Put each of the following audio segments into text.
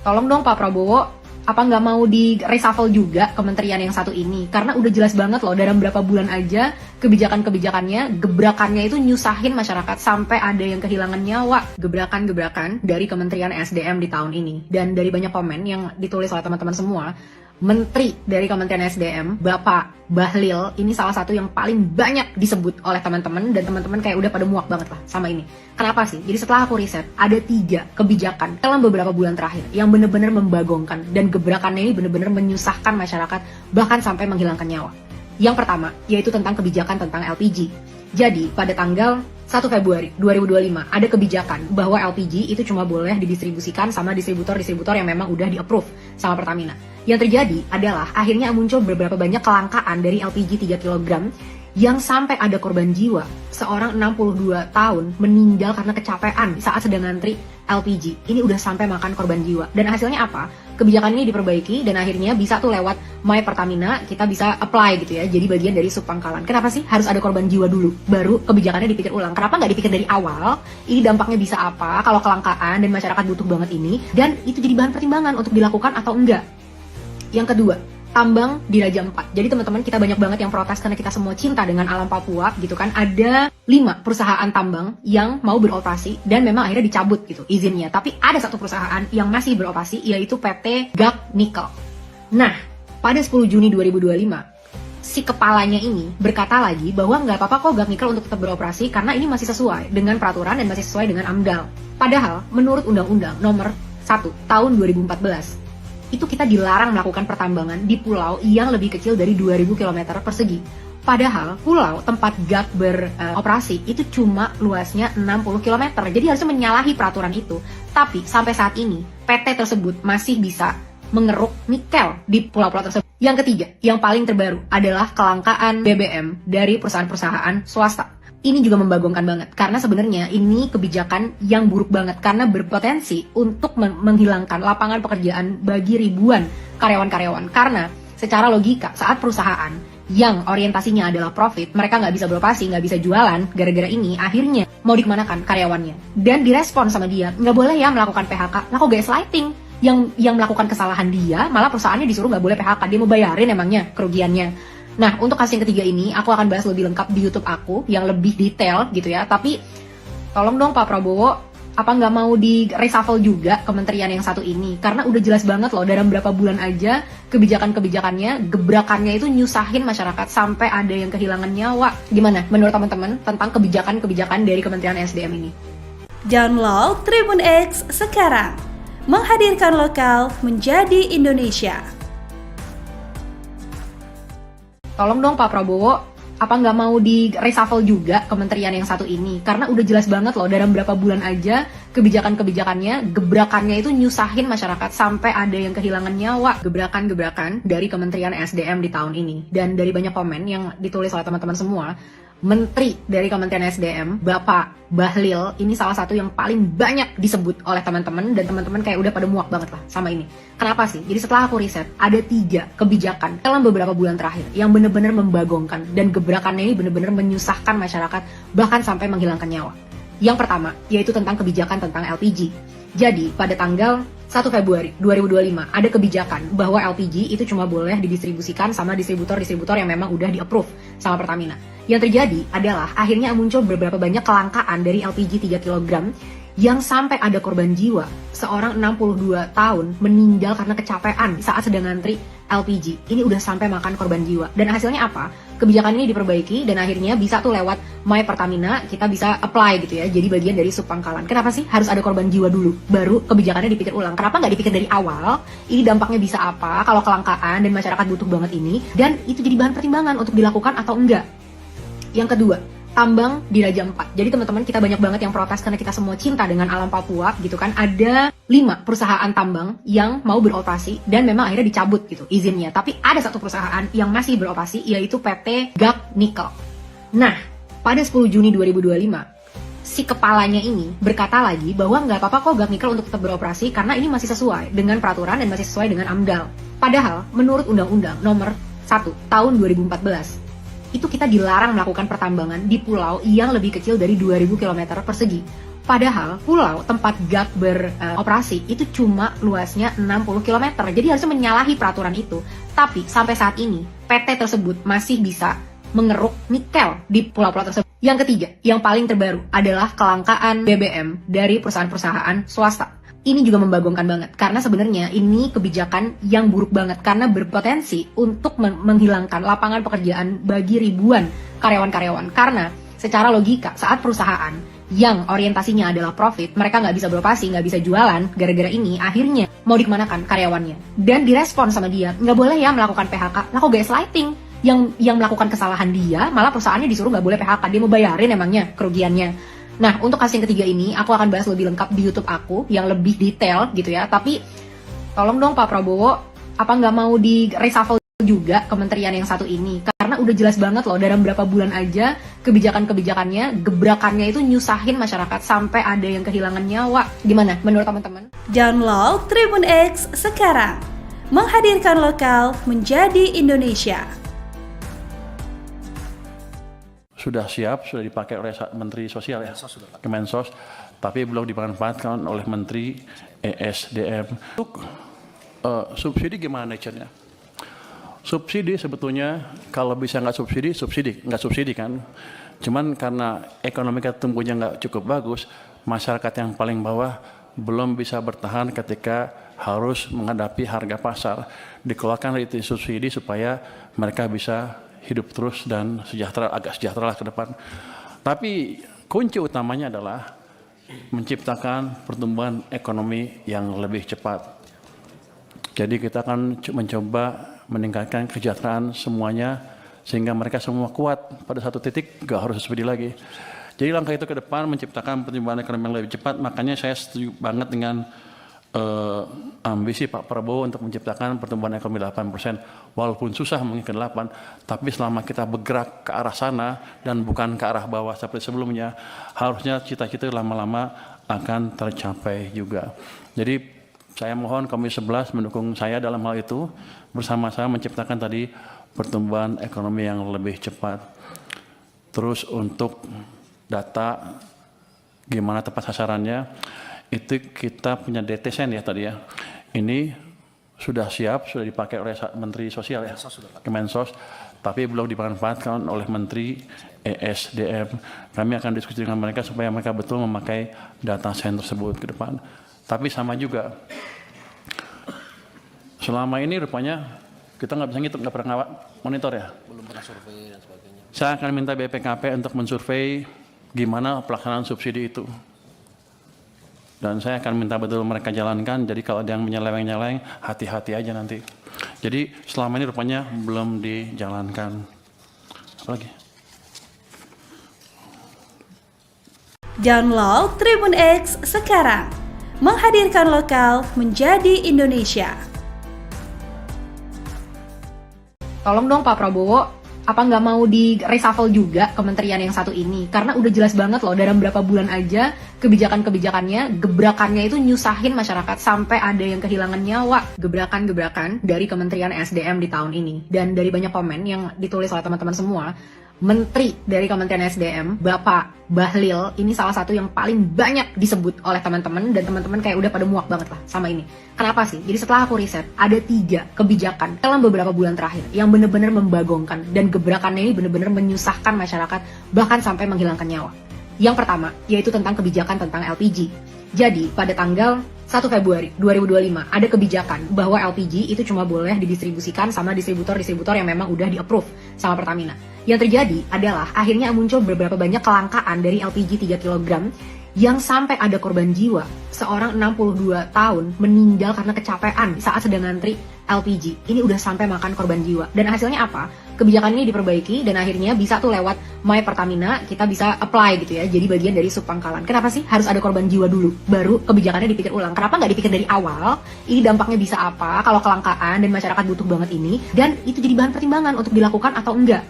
Tolong dong Pak Prabowo, apa nggak mau di reshuffle juga kementerian yang satu ini? Karena udah jelas banget loh, dalam berapa bulan aja kebijakan-kebijakannya, gebrakannya itu nyusahin masyarakat sampai ada yang kehilangan nyawa. Gebrakan-gebrakan dari Kementerian SDM di tahun ini. Dan dari banyak komen yang ditulis oleh teman-teman semua, Menteri dari Kementerian SDM, Bapak Bahlil, ini salah satu yang paling banyak disebut oleh teman-teman, dan teman-teman kayak udah pada muak banget lah sama ini. Kenapa sih? Jadi setelah aku riset, ada 3 kebijakan dalam beberapa bulan terakhir yang bener-bener membagongkan, dan gebrakannya ini bener-bener menyusahkan masyarakat, bahkan sampai menghilangkan nyawa. Yang pertama, yaitu tentang kebijakan tentang LPG. Jadi, pada tanggal 1 Februari 2025, ada kebijakan bahwa LPG itu cuma boleh didistribusikan sama distributor-distributor yang memang udah di-approve sama Pertamina. Yang terjadi adalah akhirnya muncul beberapa banyak kelangkaan dari LPG 3 kg yang sampai ada korban jiwa. Seorang 62 tahun meninggal karena kecapean saat sedang ngantri LPG. Ini udah sampai makan korban jiwa. Dan hasilnya apa? Kebijakan ini diperbaiki dan akhirnya bisa tuh lewat My Pertamina kita bisa apply gitu ya. Jadi bagian dari subpangkalan. Kenapa sih harus ada korban jiwa dulu baru kebijakannya dipikir ulang? Kenapa nggak dipikir dari awal? Ini dampaknya bisa apa kalau kelangkaan dan masyarakat butuh banget ini? Dan itu jadi bahan pertimbangan untuk dilakukan atau enggak. Yang kedua, tambang di Raja 4. Jadi teman-teman, kita banyak banget yang protes karena kita semua cinta dengan alam Papua gitu kan. Ada 5 perusahaan tambang yang mau beroperasi dan memang akhirnya dicabut gitu izinnya. Tapi ada 1 perusahaan yang masih beroperasi, yaitu PT GAC Nikel. Nah, pada 10 Juni 2025, si kepalanya ini berkata lagi bahwa nggak apa-apa kok GAC Nikel untuk tetap beroperasi karena ini masih sesuai dengan peraturan dan masih sesuai dengan AMDAL. Padahal, menurut Undang-Undang Nomor 1 Tahun 2014, itu kita dilarang melakukan pertambangan di pulau yang lebih kecil dari 2000 km persegi. Padahal pulau tempat GAC beroperasi itu cuma luasnya 60 km. Jadi harusnya menyalahi peraturan itu. Tapi sampai saat ini PT tersebut masih bisa mengeruk nikel di pulau-pulau tersebut. Yang ketiga, yang paling terbaru adalah kelangkaan BBM dari perusahaan-perusahaan swasta. Ini juga membagongkan banget, karena sebenarnya ini kebijakan yang buruk banget, karena berpotensi untuk menghilangkan lapangan pekerjaan bagi ribuan karyawan-karyawan. Karena secara logika, saat perusahaan yang orientasinya adalah profit, mereka nggak bisa beroperasi, nggak bisa jualan, gara-gara ini akhirnya mau dikemanakan karyawannya. Dan direspon sama dia, nggak boleh ya melakukan PHK, lah kok gaslighting? Yang melakukan kesalahan dia, malah perusahaannya disuruh nggak boleh PHK, dia mau bayarin emangnya kerugiannya. Nah, untuk kasus yang ketiga ini, aku akan bahas lebih lengkap di YouTube aku, yang lebih detail gitu ya. Tapi, tolong dong Pak Prabowo, apa nggak mau di reshuffle juga kementerian yang satu ini? Karena udah jelas banget loh, dalam berapa bulan aja kebijakan-kebijakannya, gebrakannya itu nyusahin masyarakat sampai ada yang kehilangan nyawa. Gimana menurut teman-teman tentang kebijakan-kebijakan dari Kementerian SDM ini? Download Tribun X sekarang. Menghadirkan lokal menjadi Indonesia. Tolong dong Pak Prabowo, apa nggak mau di reshuffle juga kementerian yang satu ini? Karena udah jelas banget loh, dalam berapa bulan aja kebijakan-kebijakannya, gebrakannya itu nyusahin masyarakat sampai ada yang kehilangan nyawa. Gebrakan-gebrakan dari Kementerian SDM di tahun ini. Dan dari banyak komen yang ditulis oleh teman-teman semua, Menteri dari Kementerian SDM, Bapak Bahlil, ini salah satu yang paling banyak disebut oleh teman-teman, dan teman-teman kayak udah pada muak banget lah sama ini. Kenapa sih? Jadi setelah aku riset, ada 3 kebijakan dalam beberapa bulan terakhir yang bener-bener membagongkan, dan gebrakannya ini bener-bener menyusahkan masyarakat, bahkan sampai menghilangkan nyawa. Yang pertama, yaitu tentang kebijakan tentang LPG. Jadi, pada tanggal 1 Februari 2025, ada kebijakan bahwa LPG itu cuma boleh didistribusikan sama distributor-distributor yang memang udah di-approve sama Pertamina. Yang terjadi adalah akhirnya muncul beberapa banyak kelangkaan dari LPG 3 kg yang sampai ada korban jiwa. Seorang 62 tahun meninggal karena kecapean saat sedang ngantri LPG. Ini udah sampai makan korban jiwa. Dan hasilnya apa? Kebijakan ini diperbaiki dan akhirnya bisa tuh lewat My Pertamina kita bisa apply gitu ya. Jadi bagian dari subpangkalan. Kenapa sih harus ada korban jiwa dulu baru kebijakannya dipikir ulang? Kenapa nggak dipikir dari awal? Ini dampaknya bisa apa kalau kelangkaan dan masyarakat butuh banget ini? Dan itu jadi bahan pertimbangan untuk dilakukan atau enggak. Yang kedua, tambang di Raja 4. Jadi teman-teman, kita banyak banget yang protes karena kita semua cinta dengan alam Papua gitu kan. Ada 5 perusahaan tambang yang mau beroperasi dan memang akhirnya dicabut gitu izinnya. Tapi ada 1 perusahaan yang masih beroperasi, yaitu PT GAC Nikel. Nah, pada 10 Juni 2025, si kepalanya ini berkata lagi bahwa nggak apa-apa kok GAC Nikel untuk tetap beroperasi karena ini masih sesuai dengan peraturan dan masih sesuai dengan AMDAL. Padahal, menurut Undang-Undang Nomor 1 Tahun 2014, itu kita dilarang melakukan pertambangan di pulau yang lebih kecil dari 2000 km persegi. Padahal pulau tempat GAC beroperasi itu cuma luasnya 60 km. Jadi harusnya menyalahi peraturan itu. Tapi sampai saat ini PT tersebut masih bisa mengeruk nikel di pulau-pulau tersebut. Yang ketiga, yang paling terbaru adalah kelangkaan BBM dari perusahaan-perusahaan swasta. Ini juga membagongkan banget karena sebenarnya ini kebijakan yang buruk banget karena berpotensi untuk menghilangkan lapangan pekerjaan bagi ribuan karyawan-karyawan. Karena secara logika saat perusahaan yang orientasinya adalah profit, mereka nggak bisa beroperasi, nggak bisa jualan, gara-gara ini akhirnya mau dikemanakan karyawannya. Dan direspon sama dia, nggak boleh ya melakukan PHK, lah kok gaslighting. Yang melakukan kesalahan dia, malah perusahaannya disuruh nggak boleh PHK, dia mau bayarin emangnya kerugiannya. Nah, untuk kasus yang ketiga ini, aku akan bahas lebih lengkap di YouTube aku, yang lebih detail gitu ya, tapi tolong dong Pak Prabowo, apa nggak mau di reshuffle juga kementerian yang satu ini, karena udah jelas banget loh dalam berapa bulan aja kebijakan-kebijakannya, gebrakannya itu nyusahin masyarakat sampai ada yang kehilangan nyawa. Gimana menurut teman-teman? Download Tribun X sekarang, menghadirkan lokal menjadi Indonesia. Sudah siap, sudah dipakai oleh Menteri Sosial ya, Kemensos, tapi belum dimanfaatkan oleh Menteri ESDM. Untuk subsidi gimana nature-nya? Subsidi sebetulnya kalau bisa nggak subsidi kan. Cuman karena ekonomi kita tumbuhnya nggak cukup bagus, masyarakat yang paling bawah belum bisa bertahan ketika harus menghadapi harga pasar. Dikeluarkan dari subsidi supaya mereka bisa hidup terus dan agak sejahtera lah ke depan. Tapi kunci utamanya adalah menciptakan pertumbuhan ekonomi yang lebih cepat. Jadi kita akan mencoba meningkatkan kesejahteraan semuanya sehingga mereka semua kuat pada satu titik, gak harus subsidi lagi. Jadi langkah itu ke depan menciptakan pertumbuhan ekonomi yang lebih cepat. Makanya saya setuju banget dengan ambisi Pak Prabowo untuk menciptakan pertumbuhan ekonomi 8%. Walaupun susah mungkin ke 8, tapi selama kita bergerak ke arah sana dan bukan ke arah bawah seperti sebelumnya, harusnya cita-cita lama-lama akan tercapai juga. Jadi saya mohon Komisi 11 mendukung saya dalam hal itu, bersama-sama menciptakan tadi pertumbuhan ekonomi yang lebih cepat. Terus untuk data gimana tepat sasarannya, itu kita punya DTSN ya tadi ya. Ini sudah siap, sudah dipakai oleh Menteri Sosial ya, Kemensos, tapi belum dimanfaatkan oleh Menteri ESDM. Kami akan diskusi dengan mereka supaya mereka betul memakai data sen tersebut ke depan. Tapi sama juga, selama ini rupanya kita nggak bisa ngitung, nggak pernah monitor ya. Belum pernah survei dan sebagainya. Saya akan minta BPKP untuk mensurvei gimana pelaksanaan subsidi itu. Dan saya akan minta betul mereka jalankan, jadi kalau ada yang menyeleweng-nyeleweng, hati-hati aja nanti. Jadi selama ini rupanya belum dijalankan. Apa lagi? Download Tribun X sekarang, menghadirkan lokal menjadi Indonesia. Tolong dong Pak Prabowo, apa nggak mau di reshuffle juga kementerian yang satu ini? Karena udah jelas banget loh dalam berapa bulan aja kebijakan-kebijakannya, gebrakannya itu nyusahin masyarakat sampai ada yang kehilangan nyawa. Gebrakan-gebrakan dari Kementerian SDM di tahun ini. Dan dari banyak komen yang ditulis oleh teman-teman semua, Menteri dari Kementerian SDM, Bapak Bahlil, ini salah satu yang paling banyak disebut oleh teman-teman, dan teman-teman kayak udah pada muak banget lah sama ini. Kenapa sih? Jadi setelah aku riset, ada 3 kebijakan dalam beberapa bulan terakhir yang benar-benar membagongkan, dan gebrakannya ini benar-benar menyusahkan masyarakat, bahkan sampai menghilangkan nyawa. Yang pertama, yaitu tentang kebijakan tentang LPG. Jadi, pada tanggal 1 Februari 2025 ada kebijakan bahwa LPG itu cuma boleh didistribusikan sama distributor-distributor yang memang udah di-approve sama Pertamina. Yang terjadi adalah akhirnya muncul beberapa banyak kelangkaan dari LPG 3 kg yang sampai ada korban jiwa. Seorang 62 tahun meninggal karena kecapean saat sedang ngantri LPG. Ini udah sampai makan korban jiwa. Dan hasilnya apa? Kebijakan ini diperbaiki dan akhirnya bisa tuh lewat My Pertamina kita bisa apply gitu ya. Jadi bagian dari subpangkalan. Kenapa sih harus ada korban jiwa dulu baru kebijakannya dipikir ulang? Kenapa nggak dipikir dari awal? Ini dampaknya bisa apa kalau kelangkaan dan masyarakat butuh banget ini, dan itu jadi bahan pertimbangan untuk dilakukan atau enggak.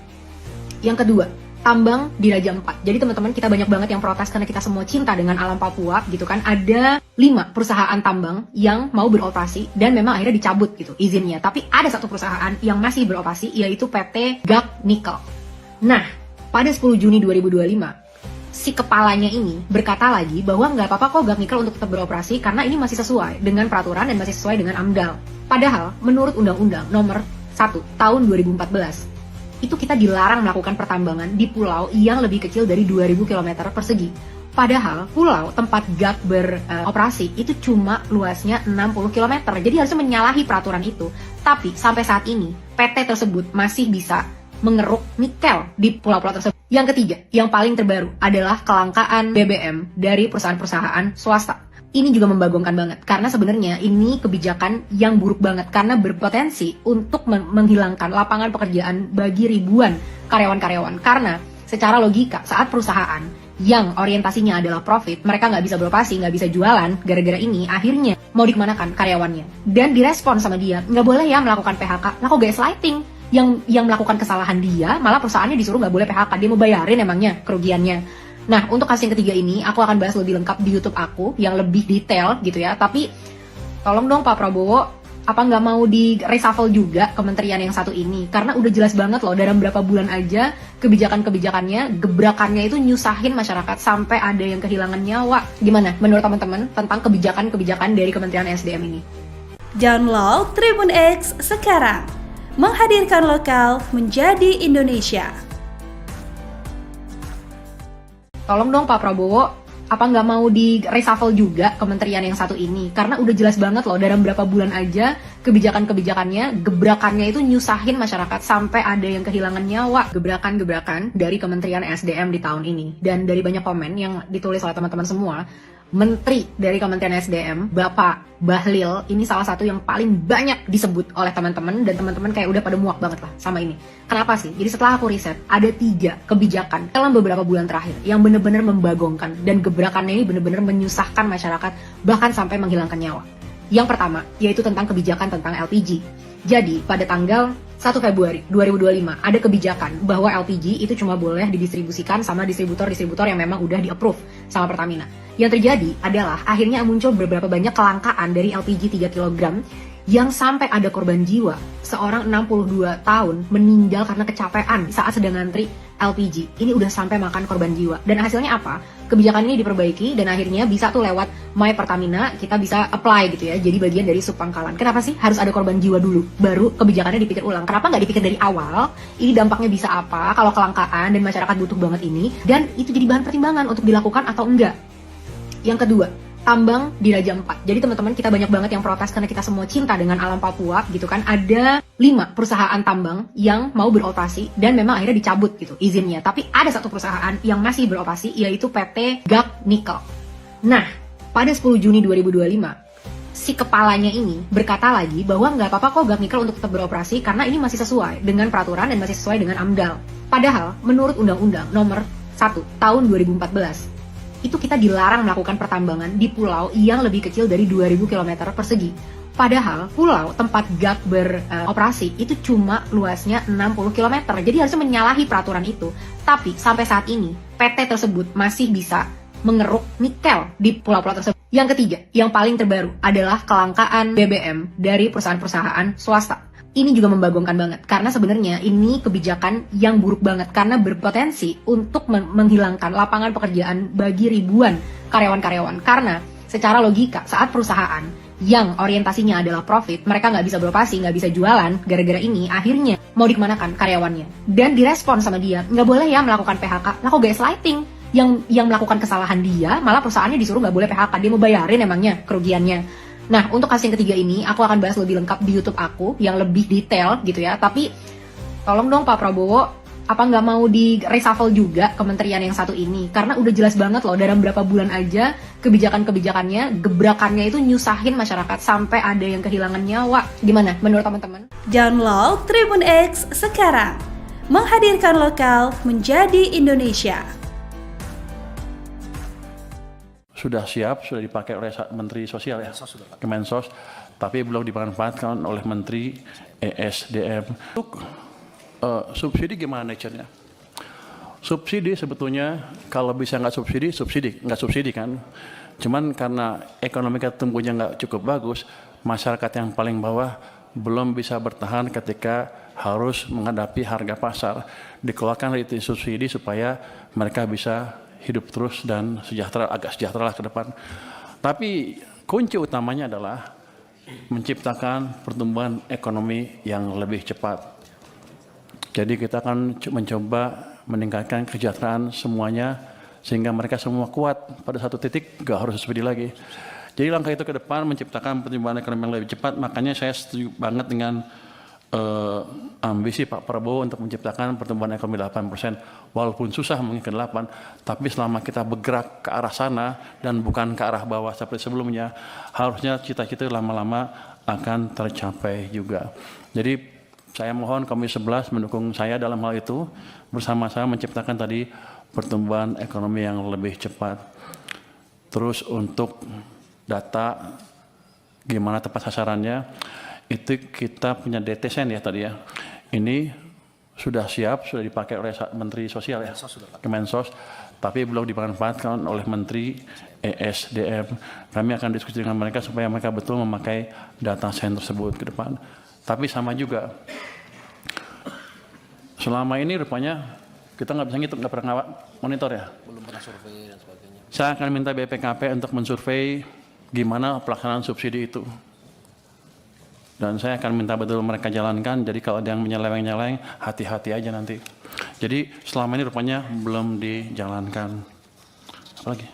Yang kedua, tambang di Raja 4. Jadi teman-teman, kita banyak banget yang protes karena kita semua cinta dengan alam Papua gitu kan. Ada 5 perusahaan tambang yang mau beroperasi dan memang akhirnya dicabut gitu izinnya. Tapi ada 1 perusahaan yang masih beroperasi, yaitu PT GAC Nikel. Nah, pada 10 Juni 2025, si kepalanya ini berkata lagi bahwa nggak apa-apa kok Gag Nikel untuk tetap beroperasi karena ini masih sesuai dengan peraturan dan masih sesuai dengan AMDAL. Padahal menurut Undang-Undang Nomor 1 Tahun 2014 itu kita dilarang melakukan pertambangan di pulau yang lebih kecil dari 2000 km persegi. Padahal pulau tempat Gag beroperasi itu cuma luasnya 60 km. Jadi harusnya menyalahi peraturan itu. Tapi sampai saat ini PT tersebut masih bisa mengeruk nikel di pulau-pulau tersebut. Yang ketiga, yang paling terbaru adalah kelangkaan BBM dari perusahaan-perusahaan swasta. Ini juga membagongkan banget karena sebenarnya ini kebijakan yang buruk banget karena berpotensi untuk menghilangkan lapangan pekerjaan bagi ribuan karyawan-karyawan. Karena secara logika saat perusahaan yang orientasinya adalah profit, mereka nggak bisa beroperasi, nggak bisa jualan, gara-gara ini akhirnya mau dikemanakan karyawannya. Dan direspon sama dia, nggak boleh ya melakukan PHK, lah kok gaslighting? Yang melakukan kesalahan dia, malah perusahaannya disuruh nggak boleh PHK, dia mau bayarin emangnya kerugiannya. Nah, untuk kasus yang ketiga ini, aku akan bahas lebih lengkap di YouTube aku, yang lebih detail gitu ya, tapi tolong dong Pak Prabowo, apa nggak mau di reshuffle juga kementerian yang satu ini? Karena udah jelas banget loh, dalam berapa bulan aja kebijakan-kebijakannya, gebrakannya itu nyusahin masyarakat sampai ada yang kehilangan nyawa. Gimana menurut teman-teman tentang kebijakan-kebijakan dari Kementerian SDM ini? Download Tribun X sekarang. Menghadirkan lokal menjadi Indonesia. Tolong dong Pak Prabowo, apa nggak mau di reshuffle juga kementerian yang satu ini? Karena udah jelas banget loh, dalam berapa bulan aja kebijakan-kebijakannya, gebrakannya itu nyusahin masyarakat sampai ada yang kehilangan nyawa. Gebrakan-gebrakan dari Kementerian SDM di tahun ini. Dan dari banyak komen yang ditulis oleh teman-teman semua, Menteri dari Kementerian SDM, Bapak Bahlil, ini salah satu yang paling banyak disebut oleh teman-teman, dan teman-teman kayak udah pada muak banget lah sama ini. Kenapa sih? Jadi setelah aku riset, ada 3 kebijakan dalam beberapa bulan terakhir yang benar-benar membagongkan, dan gebrakannya ini benar-benar menyusahkan masyarakat, bahkan sampai menghilangkan nyawa. Yang pertama, yaitu tentang kebijakan tentang LPG. Jadi, pada tanggal 1 Februari 2025 ada kebijakan bahwa LPG itu cuma boleh didistribusikan sama distributor-distributor yang memang udah di-approve sama Pertamina. Yang terjadi adalah akhirnya muncul beberapa banyak kelangkaan dari LPG 3 kg yang sampai ada korban jiwa. Seorang 62 tahun meninggal karena kecapean saat sedang ngantri LPG. Ini udah sampai makan korban jiwa. Dan hasilnya apa? Kebijakan ini diperbaiki dan akhirnya bisa tuh lewat My Pertamina kita bisa apply gitu ya. Jadi bagian dari subpangkalan. Kenapa sih harus ada korban jiwa dulu? Baru kebijakannya dipikir ulang. Kenapa nggak dipikir dari awal? Ini dampaknya bisa apa kalau kelangkaan dan masyarakat butuh banget ini? Dan itu jadi bahan pertimbangan untuk dilakukan atau enggak. Yang kedua, tambang di Raja 4. Jadi teman-teman, kita banyak banget yang protes karena kita semua cinta dengan alam Papua gitu kan. Ada 5 perusahaan tambang yang mau beroperasi dan memang akhirnya dicabut gitu izinnya. Tapi ada 1 perusahaan yang masih beroperasi, yaitu PT Gag Nikel. Nah, pada 10 Juni 2025, si kepalanya ini berkata lagi bahwa nggak apa-apa kok Gag Nikel untuk tetap beroperasi karena ini masih sesuai dengan peraturan dan masih sesuai dengan AMDAL. Padahal menurut Undang-Undang Nomor 1 Tahun 2014 itu kita dilarang melakukan pertambangan di pulau yang lebih kecil dari 2000 km persegi. Padahal pulau tempat Gag beroperasi itu cuma luasnya 60 km. Jadi harusnya menyalahi peraturan itu. Tapi sampai saat ini PT tersebut masih bisa mengeruk nikel di pulau-pulau tersebut. Yang ketiga, yang paling terbaru adalah kelangkaan BBM dari perusahaan-perusahaan swasta. Ini juga membagongkan banget karena sebenarnya ini kebijakan yang buruk banget karena berpotensi untuk menghilangkan lapangan pekerjaan bagi ribuan karyawan-karyawan. Karena secara logika saat perusahaan yang orientasinya adalah profit, mereka nggak bisa beroperasi, nggak bisa jualan, gara-gara ini akhirnya mau dikemanakan karyawannya. Dan direspon sama dia, nggak boleh ya melakukan PHK, lah kok gaslighting? Yang melakukan kesalahan dia, malah perusahaannya disuruh nggak boleh PHK, dia mau bayarin emangnya kerugiannya. Nah, untuk kasus yang ketiga ini, aku akan bahas lebih lengkap di YouTube aku, yang lebih detail gitu ya. Tapi, tolong dong Pak Prabowo, apa nggak mau di reshuffle juga kementerian yang satu ini? Karena udah jelas banget loh, dalam berapa bulan aja kebijakan-kebijakannya, gebrakannya itu nyusahin masyarakat sampai ada yang kehilangan nyawa. Gimana menurut teman-teman? Download Tribun X sekarang. Menghadirkan lokal menjadi Indonesia. Sudah siap, sudah dipakai oleh Menteri Sosial ya, Kemensos, tapi belum dimanfaatkan oleh Menteri ESDM. Untuk subsidi gimana caranya? Subsidi sebetulnya kalau bisa nggak subsidi kan. Cuman karena ekonomi kita tumbuhnya nggak cukup bagus, masyarakat yang paling bawah belum bisa bertahan ketika harus menghadapi harga pasar. Dikeluarkan dari subsidi supaya mereka bisa hidup terus dan sejahtera, agak sejahtera lah ke depan. Tapi kunci utamanya adalah menciptakan pertumbuhan ekonomi yang lebih cepat. Jadi kita akan mencoba meningkatkan kesejahteraan semuanya sehingga mereka semua kuat pada satu titik, gak harus seperti lagi. Jadi langkah itu ke depan menciptakan pertumbuhan ekonomi yang lebih cepat. Makanya saya setuju banget dengan ambisi Pak Prabowo untuk menciptakan pertumbuhan ekonomi 8%. Walaupun susah mungkin ke 8, tapi selama kita bergerak ke arah sana dan bukan ke arah bawah seperti sebelumnya, harusnya cita-cita lama-lama akan tercapai juga. Jadi saya mohon Komisi 11 mendukung saya dalam hal itu, bersama-sama menciptakan tadi pertumbuhan ekonomi yang lebih cepat. Terus untuk data gimana tepat sasarannya, itu kita punya DTSN ya tadi ya. Ini sudah siap, sudah dipakai oleh Menteri Sosial ya, Kemensos, tapi belum dimanfaatkan oleh Menteri ESDM. Kami akan diskusi dengan mereka supaya mereka betul memakai data sen tersebut ke depan. Tapi sama juga, selama ini rupanya kita nggak bisa ngitung, nggak pernah monitor ya. Belum pernah survei dan sebagainya. Saya akan minta BPKP untuk mensurvei gimana pelaksanaan subsidi itu. Dan saya akan minta betul mereka jalankan, jadi kalau ada yang menyeleweng-nyeleweng, hati-hati aja nanti. Jadi selama ini rupanya belum dijalankan. Apa lagi?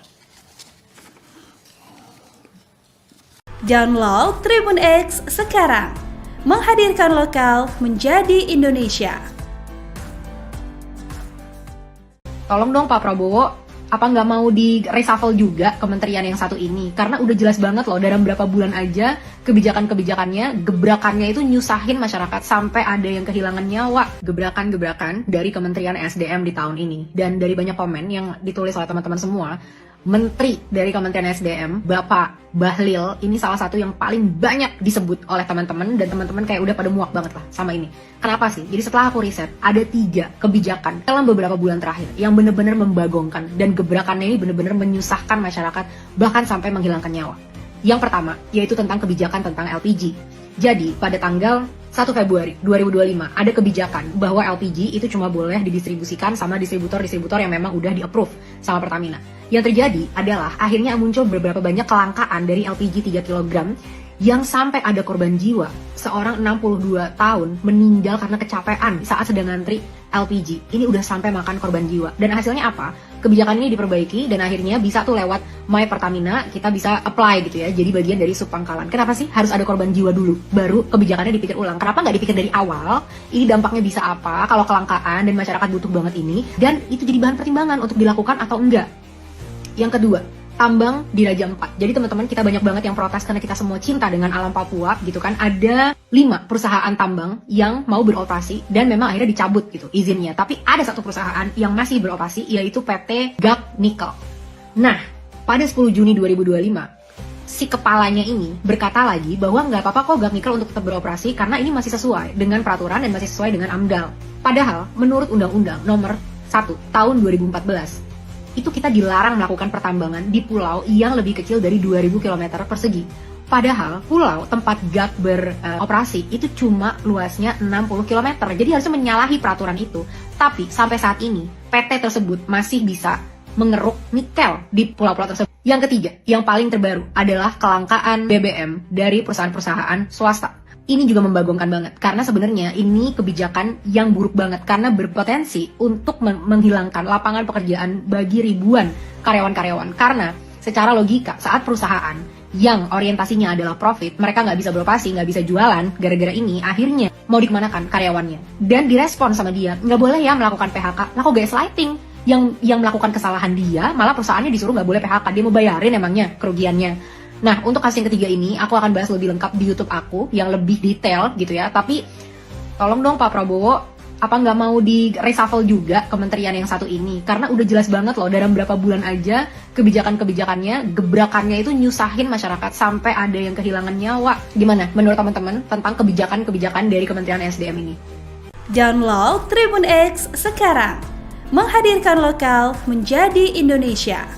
Download Tribun X sekarang, menghadirkan lokal menjadi Indonesia. Tolong dong Pak Prabowo, apa nggak mau di reshuffle juga kementerian yang satu ini? Karena udah jelas banget loh, dalam berapa bulan aja kebijakan-kebijakannya, gebrakannya itu nyusahin masyarakat sampai ada yang kehilangan nyawa. Gebrakan-gebrakan dari Kementerian SDM di tahun ini. Dan dari banyak komen yang ditulis oleh teman-teman semua, Menteri dari Kementerian SDM, Bapak Bahlil, ini salah satu yang paling banyak disebut oleh teman-teman, dan teman-teman kayak udah pada muak banget lah sama ini. Kenapa sih? Jadi setelah aku riset, ada 3 kebijakan dalam beberapa bulan terakhir yang benar-benar membagongkan, dan gebrakannya ini benar-benar menyusahkan masyarakat, bahkan sampai menghilangkan nyawa. Yang pertama, yaitu tentang kebijakan tentang LPG. Jadi, pada tanggal 1 Februari 2025, ada kebijakan bahwa LPG itu cuma boleh didistribusikan sama distributor-distributor yang memang udah di-approve sama Pertamina. Yang terjadi adalah akhirnya muncul beberapa banyak kelangkaan dari LPG 3 kg yang sampai ada korban jiwa. Seorang 62 tahun meninggal karena kecapean saat sedang ngantri LPG. Ini udah sampai makan korban jiwa. Dan hasilnya apa? Kebijakan ini diperbaiki dan akhirnya bisa tuh lewat My Pertamina kita bisa apply gitu ya. Jadi bagian dari subpangkalan. Kenapa sih harus ada korban jiwa dulu baru kebijakannya dipikir ulang? Kenapa nggak dipikir dari awal? Ini dampaknya bisa apa kalau kelangkaan dan masyarakat butuh banget ini, dan itu jadi bahan pertimbangan untuk dilakukan atau enggak. Yang kedua, tambang di Raja 4. Jadi teman-teman, kita banyak banget yang protes karena kita semua cinta dengan alam Papua gitu kan. Ada 5 perusahaan tambang yang mau beroperasi dan memang akhirnya dicabut gitu izinnya. Tapi ada 1 perusahaan yang masih beroperasi, yaitu PT GAC Nickel. Nah, pada 10 Juni 2025, si kepalanya ini berkata lagi bahwa nggak apa-apa kok GAC Nickel untuk tetap beroperasi karena ini masih sesuai dengan peraturan dan masih sesuai dengan AMDAL. Padahal menurut Undang-Undang Nomor 1 Tahun 2014, itu kita dilarang melakukan pertambangan di pulau yang lebih kecil dari 2000 km persegi. Padahal pulau tempat GAC beroperasi itu cuma luasnya 60 km. Jadi harusnya menyalahi peraturan itu. Tapi sampai saat ini PT tersebut masih bisa mengeruk nikel di pulau-pulau tersebut. Yang ketiga, yang paling terbaru adalah kelangkaan BBM dari perusahaan-perusahaan swasta. Ini juga membagongkan banget, karena sebenarnya ini kebijakan yang buruk banget, karena berpotensi untuk menghilangkan lapangan pekerjaan bagi ribuan karyawan-karyawan. Karena secara logika, saat perusahaan yang orientasinya adalah profit, mereka nggak bisa beroperasi, nggak bisa jualan, gara-gara ini akhirnya mau dikemanakan karyawannya. Dan direspon sama dia, nggak boleh ya melakukan PHK, lah kok gaslighting. Yang melakukan kesalahan dia, malah perusahaannya disuruh nggak boleh PHK, dia mau bayarin emangnya kerugiannya. Nah, untuk kasus yang ketiga ini, aku akan bahas lebih lengkap di YouTube aku, yang lebih detail gitu ya. Tapi, tolong dong Pak Prabowo, apa nggak mau di reshuffle juga kementerian yang satu ini? Karena udah jelas banget loh, dalam berapa bulan aja kebijakan-kebijakannya, gebrakannya itu nyusahin masyarakat sampai ada yang kehilangan nyawa. Gimana menurut teman-teman tentang kebijakan-kebijakan dari Kementerian SDM ini? Download Tribun X sekarang, menghadirkan lokal menjadi Indonesia.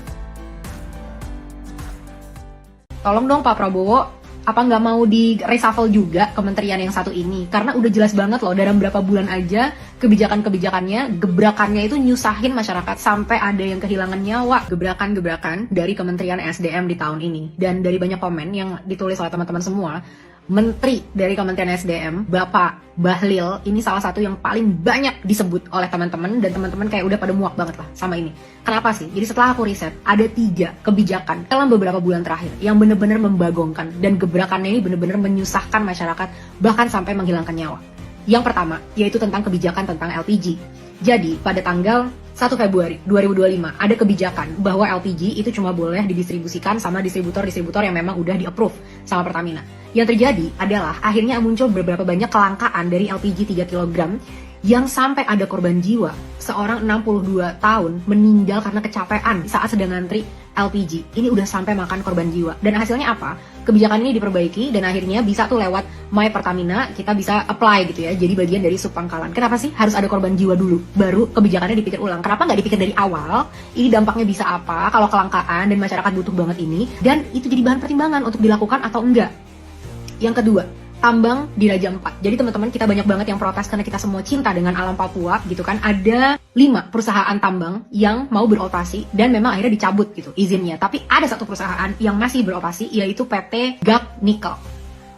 Tolong dong Pak Prabowo, apa nggak mau di reshuffle juga kementerian yang satu ini? Karena udah jelas banget loh dalam berapa bulan aja kebijakan-kebijakannya, gebrakannya itu nyusahin masyarakat sampai ada yang kehilangan nyawa. Gebrakan-gebrakan dari Kementerian SDM di tahun ini. Dan dari banyak komen yang ditulis oleh teman-teman semua, Menteri dari Kementerian SDM, Bapak Bahlil, ini salah satu yang paling banyak disebut oleh teman-teman, dan teman-teman kayak udah pada muak banget lah sama ini. Kenapa sih? Jadi setelah aku riset, ada 3 kebijakan dalam beberapa bulan terakhir yang benar-benar membagongkan, dan gebrakannya ini benar-benar menyusahkan masyarakat, bahkan sampai menghilangkan nyawa. Yang pertama, yaitu tentang kebijakan tentang LPG. Jadi, pada tanggal 1 Februari 2025 ada kebijakan bahwa LPG itu cuma boleh didistribusikan sama distributor-distributor yang memang udah di-approve sama Pertamina. Yang terjadi adalah akhirnya muncul beberapa banyak kelangkaan dari LPG 3 kg yang sampai ada korban jiwa. Seorang 62 tahun meninggal karena kecapean saat sedang ngantri LPG. Ini udah sampai makan korban jiwa. Dan hasilnya apa? Kebijakan ini diperbaiki dan akhirnya bisa tuh lewat My Pertamina kita bisa apply gitu ya. Jadi bagian dari subpangkalan. Kenapa sih harus ada korban jiwa dulu baru kebijakannya dipikir ulang? Kenapa nggak dipikir dari awal? Ini dampaknya bisa apa kalau kelangkaan dan masyarakat butuh banget ini, dan itu jadi bahan pertimbangan untuk dilakukan atau enggak. Yang kedua, tambang di Raja 4. Jadi teman-teman, kita banyak banget yang protes karena kita semua cinta dengan alam Papua gitu kan. Ada 5 perusahaan tambang yang mau beroperasi dan memang akhirnya dicabut gitu izinnya. Tapi ada 1 perusahaan yang masih beroperasi, yaitu PT GAC Nickel.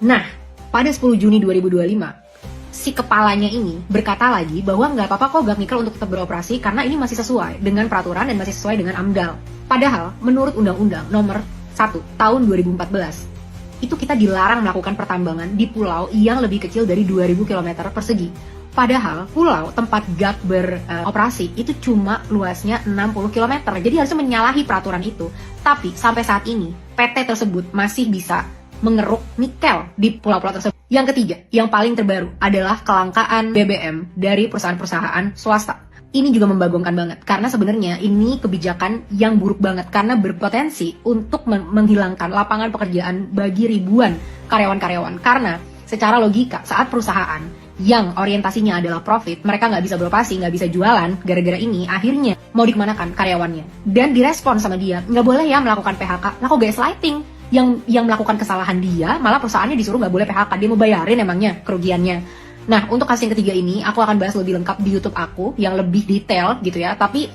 Nah, pada 10 Juni 2025, si kepalanya ini berkata lagi bahwa nggak apa-apa kok GAC Nickel untuk tetap beroperasi karena ini masih sesuai dengan peraturan dan masih sesuai dengan AMDAL. Padahal, menurut Undang-Undang Nomor 1 Tahun 2014, itu kita dilarang melakukan pertambangan di pulau yang lebih kecil dari 2000 km persegi. Padahal pulau tempat GAC beroperasi itu cuma luasnya 60 km. Jadi harusnya menyalahi peraturan itu. Tapi sampai saat ini PT tersebut masih bisa mengeruk nikel di pulau-pulau tersebut. Yang ketiga, yang paling terbaru adalah kelangkaan BBM dari perusahaan-perusahaan swasta. Ini juga membagongkan banget, karena sebenarnya ini kebijakan yang buruk banget, karena berpotensi untuk menghilangkan lapangan pekerjaan bagi ribuan karyawan-karyawan. Karena secara logika, saat perusahaan yang orientasinya adalah profit, mereka nggak bisa beroperasi, nggak bisa jualan, gara-gara ini akhirnya mau dikemanakan karyawannya. Dan direspon sama dia, nggak boleh ya melakukan PHK, lah kok gaslighting? Yang melakukan kesalahan dia, malah perusahaannya disuruh nggak boleh PHK, dia mau bayarin emangnya kerugiannya. Nah, untuk kasus yang ketiga ini, aku akan bahas lebih lengkap di YouTube aku, yang lebih detail gitu ya. Tapi,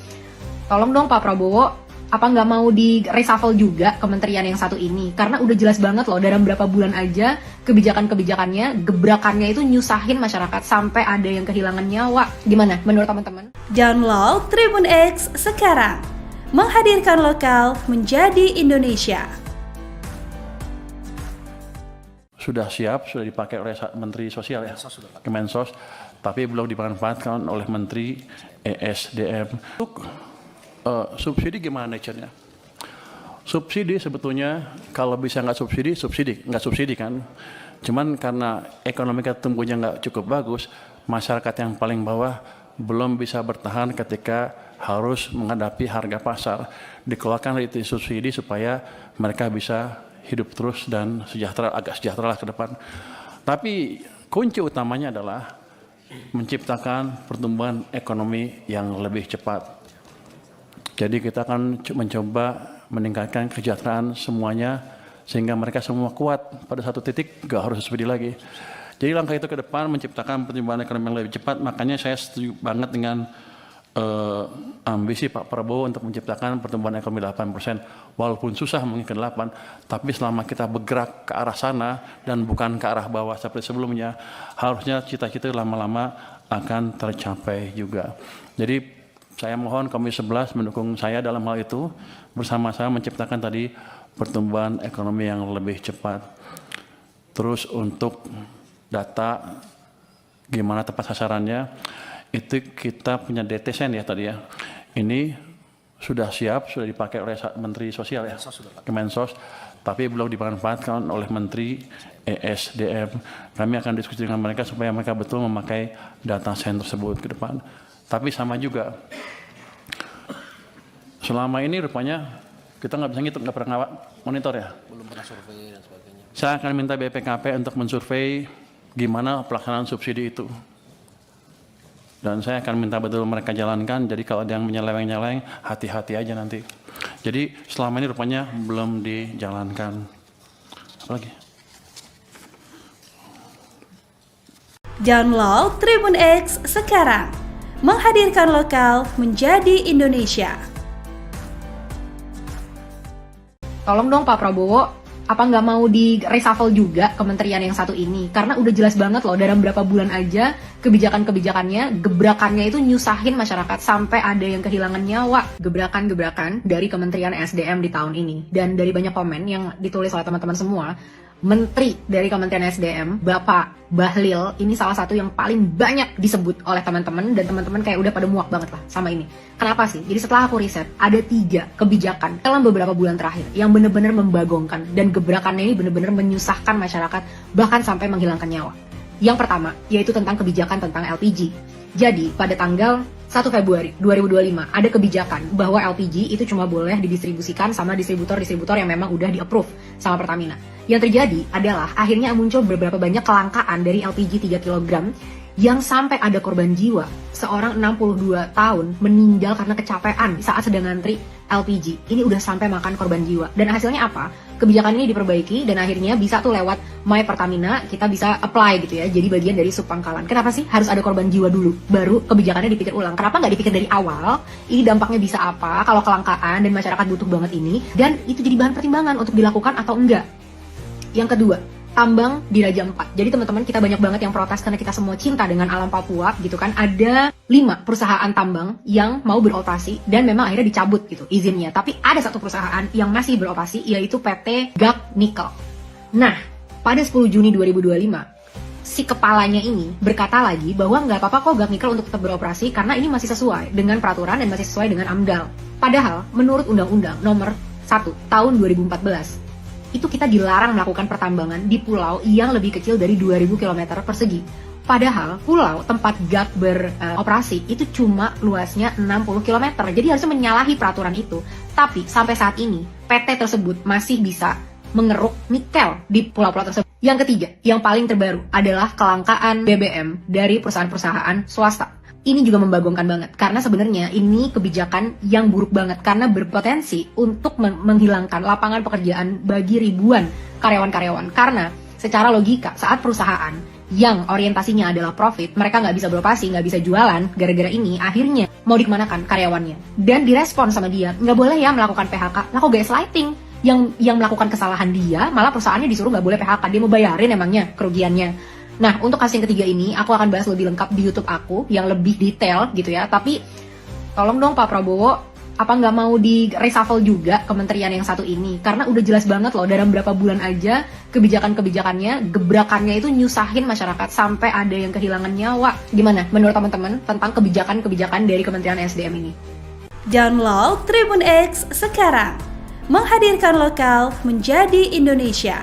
tolong dong Pak Prabowo, apa nggak mau di reshuffle juga kementerian yang satu ini? Karena udah jelas banget loh, dalam berapa bulan aja kebijakan-kebijakannya, gebrakannya itu nyusahin masyarakat sampai ada yang kehilangan nyawa. Gimana menurut teman-teman? Download Tribun X sekarang. Menghadirkan lokal menjadi Indonesia. Sudah siap, sudah dipakai oleh Menteri Sosial ya, Kemensos, tapi belum dimanfaatkan oleh Menteri ESDM. Untuk subsidi gimana nature-nya? Subsidi sebetulnya kalau bisa nggak subsidi kan. Cuman karena ekonomi kita tumbuhnya nggak cukup bagus, masyarakat yang paling bawah belum bisa bertahan ketika harus menghadapi harga pasar. Dikeluarkan itu subsidi supaya mereka bisa hidup terus dan agak sejahtera lah ke depan. Tapi kunci utamanya adalah menciptakan pertumbuhan ekonomi yang lebih cepat. Jadi kita akan mencoba meningkatkan kesejahteraan semuanya sehingga mereka semua kuat pada satu titik, gak harus subsidi lagi. Jadi langkah itu ke depan menciptakan pertumbuhan ekonomi yang lebih cepat. Makanya saya setuju banget dengan ambisi Pak Prabowo untuk menciptakan pertumbuhan ekonomi 8%, walaupun susah mungkin ke 8, tapi selama kita bergerak ke arah sana dan bukan ke arah bawah seperti sebelumnya, harusnya cita-cita lama-lama akan tercapai juga. Jadi saya mohon Komisi 11 mendukung saya dalam hal itu, bersama-sama menciptakan tadi pertumbuhan ekonomi yang lebih cepat. Terus untuk data gimana tepat sasarannya, itu kita punya DTSN ya tadi ya. Ini sudah siap, sudah dipakai oleh Menteri Sosial ya, Kemensos, tapi belum dimanfaatkan oleh Menteri ESDM. Kami akan diskusi dengan mereka supaya mereka betul memakai data sen tersebut ke depan. Tapi sama juga, selama ini rupanya kita nggak bisa ngitung, nggak pernah monitor ya. Belum pernah survei dan sebagainya. Saya akan minta BPKP untuk mensurvei gimana pelaksanaan subsidi itu. Dan saya akan minta betul mereka jalankan, jadi kalau ada yang menyeleweng-nyeleweng, hati-hati aja nanti. Jadi selama ini rupanya belum dijalankan. Apa lagi? Download Tribun X sekarang. Menghadirkan lokal menjadi Indonesia. Tolong dong Pak Prabowo, apa nggak mau di reshuffle juga kementerian yang satu ini? Karena udah jelas banget loh, dalam berapa bulan aja kebijakan-kebijakannya, gebrakannya itu nyusahin masyarakat sampai ada yang kehilangan nyawa. Gebrakan-gebrakan dari Kementerian SDM di tahun ini. Dan dari banyak komen yang ditulis oleh teman-teman semua, Menteri dari Kementerian SDM, Bapak Bahlil, ini salah satu yang paling banyak disebut oleh teman-teman, dan teman-teman kayak udah pada muak banget lah sama ini. Kenapa sih? Jadi setelah aku riset, ada 3 kebijakan dalam beberapa bulan terakhir yang benar-benar membagongkan, dan gebrakannya ini benar-benar menyusahkan masyarakat, bahkan sampai menghilangkan nyawa. Yang pertama, yaitu tentang kebijakan tentang LPG. Jadi, pada tanggal 1 Februari 2025, ada kebijakan bahwa LPG itu cuma boleh didistribusikan sama distributor-distributor yang memang udah di-approve sama Pertamina. Yang terjadi adalah akhirnya muncul beberapa banyak kelangkaan dari LPG 3 kg yang sampai ada korban jiwa. Seorang 62 tahun meninggal karena kecapean saat sedang ngantri LPG. Ini udah sampai makan korban jiwa. Dan hasilnya apa? Kebijakan ini diperbaiki dan akhirnya bisa tuh lewat My Pertamina kita bisa apply gitu ya. Jadi bagian dari subpangkalan. Kenapa sih harus ada korban jiwa dulu? Baru kebijakannya dipikir ulang. Kenapa nggak dipikir dari awal? Ini dampaknya bisa apa kalau kelangkaan dan masyarakat butuh banget ini? Dan itu jadi bahan pertimbangan untuk dilakukan atau enggak. Yang kedua, tambang di Raja 4. Jadi teman-teman, kita banyak banget yang protes karena kita semua cinta dengan alam Papua gitu kan. Ada 5 perusahaan tambang yang mau beroperasi dan memang akhirnya dicabut gitu izinnya. Tapi ada 1 perusahaan yang masih beroperasi, yaitu PT GAC Nickel. Nah, pada 10 Juni 2025, si kepalanya ini berkata lagi bahwa nggak apa-apa kok GAC Nickel untuk tetap beroperasi karena ini masih sesuai dengan peraturan dan masih sesuai dengan AMDAL. Padahal, menurut Undang-Undang Nomor 1 Tahun 2014, itu kita dilarang melakukan pertambangan di pulau yang lebih kecil dari 2000 km persegi. Padahal pulau tempat GAC beroperasi itu cuma luasnya 60 km. Jadi harusnya menyalahi peraturan itu. Tapi sampai saat ini PT tersebut masih bisa mengeruk nikel di pulau-pulau tersebut. Yang ketiga, yang paling terbaru adalah kelangkaan BBM dari perusahaan-perusahaan swasta. Ini juga membagongkan banget, karena sebenarnya ini kebijakan yang buruk banget, karena berpotensi untuk menghilangkan lapangan pekerjaan bagi ribuan karyawan-karyawan. Karena secara logika, saat perusahaan yang orientasinya adalah profit, mereka nggak bisa beroperasi, nggak bisa jualan, gara-gara ini akhirnya mau dikemanakan karyawannya. Dan direspon sama dia, nggak boleh ya melakukan PHK, lah kok gaslighting? Yang melakukan kesalahan dia, malah perusahaannya disuruh nggak boleh PHK, dia mau bayarin emangnya kerugiannya. Nah, untuk kasus yang ketiga ini, aku akan bahas lebih lengkap di YouTube aku, yang lebih detail gitu ya. Tapi, tolong dong Pak Prabowo, apa nggak mau di reshuffle juga kementerian yang satu ini? Karena udah jelas banget loh, dalam berapa bulan aja kebijakan-kebijakannya, gebrakannya itu nyusahin masyarakat sampai ada yang kehilangan nyawa. Gimana menurut teman-teman tentang kebijakan-kebijakan dari Kementerian SDM ini? Download Tribun X sekarang. Menghadirkan lokal menjadi Indonesia.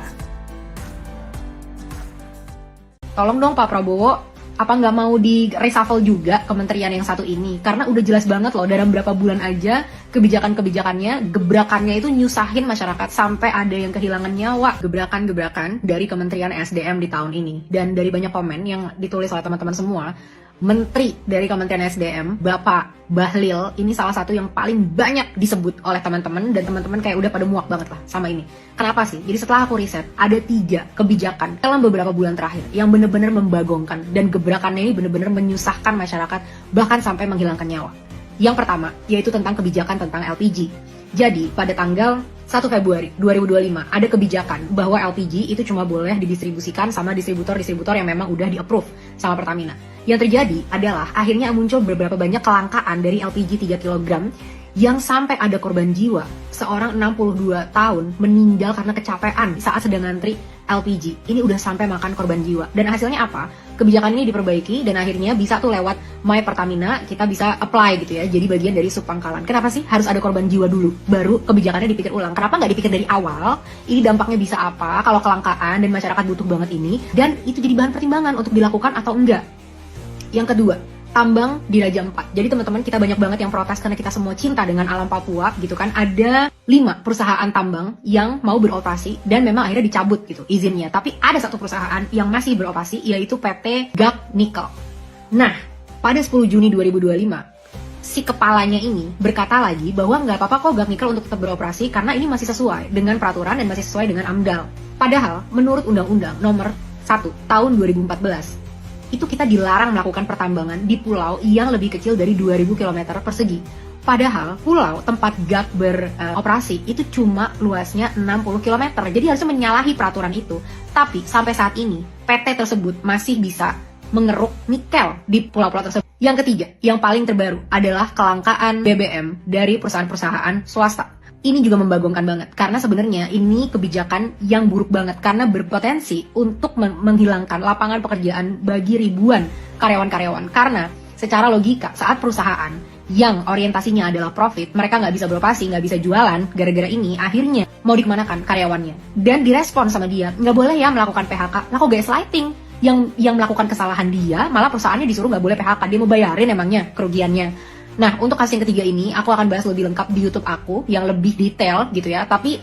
Tolong dong Pak Prabowo, apa nggak mau di reshuffle juga kementerian yang satu ini? Karena udah jelas banget loh, dalam berapa bulan aja kebijakan-kebijakannya, gebrakannya itu nyusahin masyarakat sampai ada yang kehilangan nyawa. Gebrakan-gebrakan dari Kementerian SDM di tahun ini. Dan dari banyak komen yang ditulis oleh teman-teman semua, Menteri dari Kementerian SDM, Bapak Bahlil, ini salah satu yang paling banyak disebut oleh teman-teman, dan teman-teman kayak udah pada muak banget lah sama ini. Kenapa sih? Jadi setelah aku riset, ada 3 kebijakan dalam beberapa bulan terakhir yang benar-benar membagongkan, dan gebrakannya ini benar-benar menyusahkan masyarakat, bahkan sampai menghilangkan nyawa. Yang pertama, yaitu tentang kebijakan tentang LPG. Jadi, pada tanggal 1 Februari 2025, ada kebijakan bahwa LPG itu cuma boleh didistribusikan sama distributor-distributor yang memang udah di-approve sama Pertamina. Yang terjadi adalah akhirnya muncul beberapa banyak kelangkaan dari LPG 3 kg yang sampai ada korban jiwa. Seorang 62 tahun meninggal karena kecapean saat sedang ngantri LPG. Ini udah sampai makan korban jiwa. Dan hasilnya apa? Kebijakan ini diperbaiki dan akhirnya bisa tuh lewat My Pertamina kita bisa apply gitu ya. Jadi bagian dari subpangkalan. Kenapa sih harus ada korban jiwa dulu? Baru kebijakannya dipikir ulang. Kenapa nggak dipikir dari awal? Ini dampaknya bisa apa kalau kelangkaan dan masyarakat butuh banget ini? Dan itu jadi bahan pertimbangan untuk dilakukan atau enggak. Yang kedua, tambang di Raja 4. Jadi teman-teman, kita banyak banget yang protes karena kita semua cinta dengan alam Papua gitu kan. Ada 5 perusahaan tambang yang mau beroperasi dan memang akhirnya dicabut gitu izinnya. Tapi ada 1 perusahaan yang masih beroperasi, yaitu PT GAC Nickel. Nah, pada 10 Juni 2025, si kepalanya ini berkata lagi bahwa nggak apa-apa kok GAC Nickel untuk tetap beroperasi karena ini masih sesuai dengan peraturan dan masih sesuai dengan AMDAL. Padahal, menurut Undang-Undang Nomor 1 Tahun 2014, itu kita dilarang melakukan pertambangan di pulau yang lebih kecil dari 2000 km persegi. Padahal pulau tempat GAC beroperasi itu cuma luasnya 60 km, jadi harusnya menyalahi peraturan itu. Tapi sampai saat ini PT tersebut masih bisa mengeruk nikel di pulau-pulau tersebut. Yang ketiga, yang paling terbaru adalah kelangkaan BBM dari perusahaan-perusahaan swasta. Ini juga membagongkan banget, karena sebenarnya ini kebijakan yang buruk banget, karena berpotensi untuk menghilangkan lapangan pekerjaan bagi ribuan karyawan-karyawan. Karena secara logika, saat perusahaan yang orientasinya adalah profit, mereka nggak bisa beroperasi, nggak bisa jualan, gara-gara ini akhirnya mau dikemanakan karyawannya. Dan direspon sama dia, nggak boleh ya melakukan PHK, lah kok gaslighting. Yang melakukan kesalahan dia, malah perusahaannya disuruh nggak boleh PHK, dia mau bayarin emangnya kerugiannya. Nah, untuk kasus yang ketiga ini, aku akan bahas lebih lengkap di YouTube aku, yang lebih detail gitu ya. Tapi,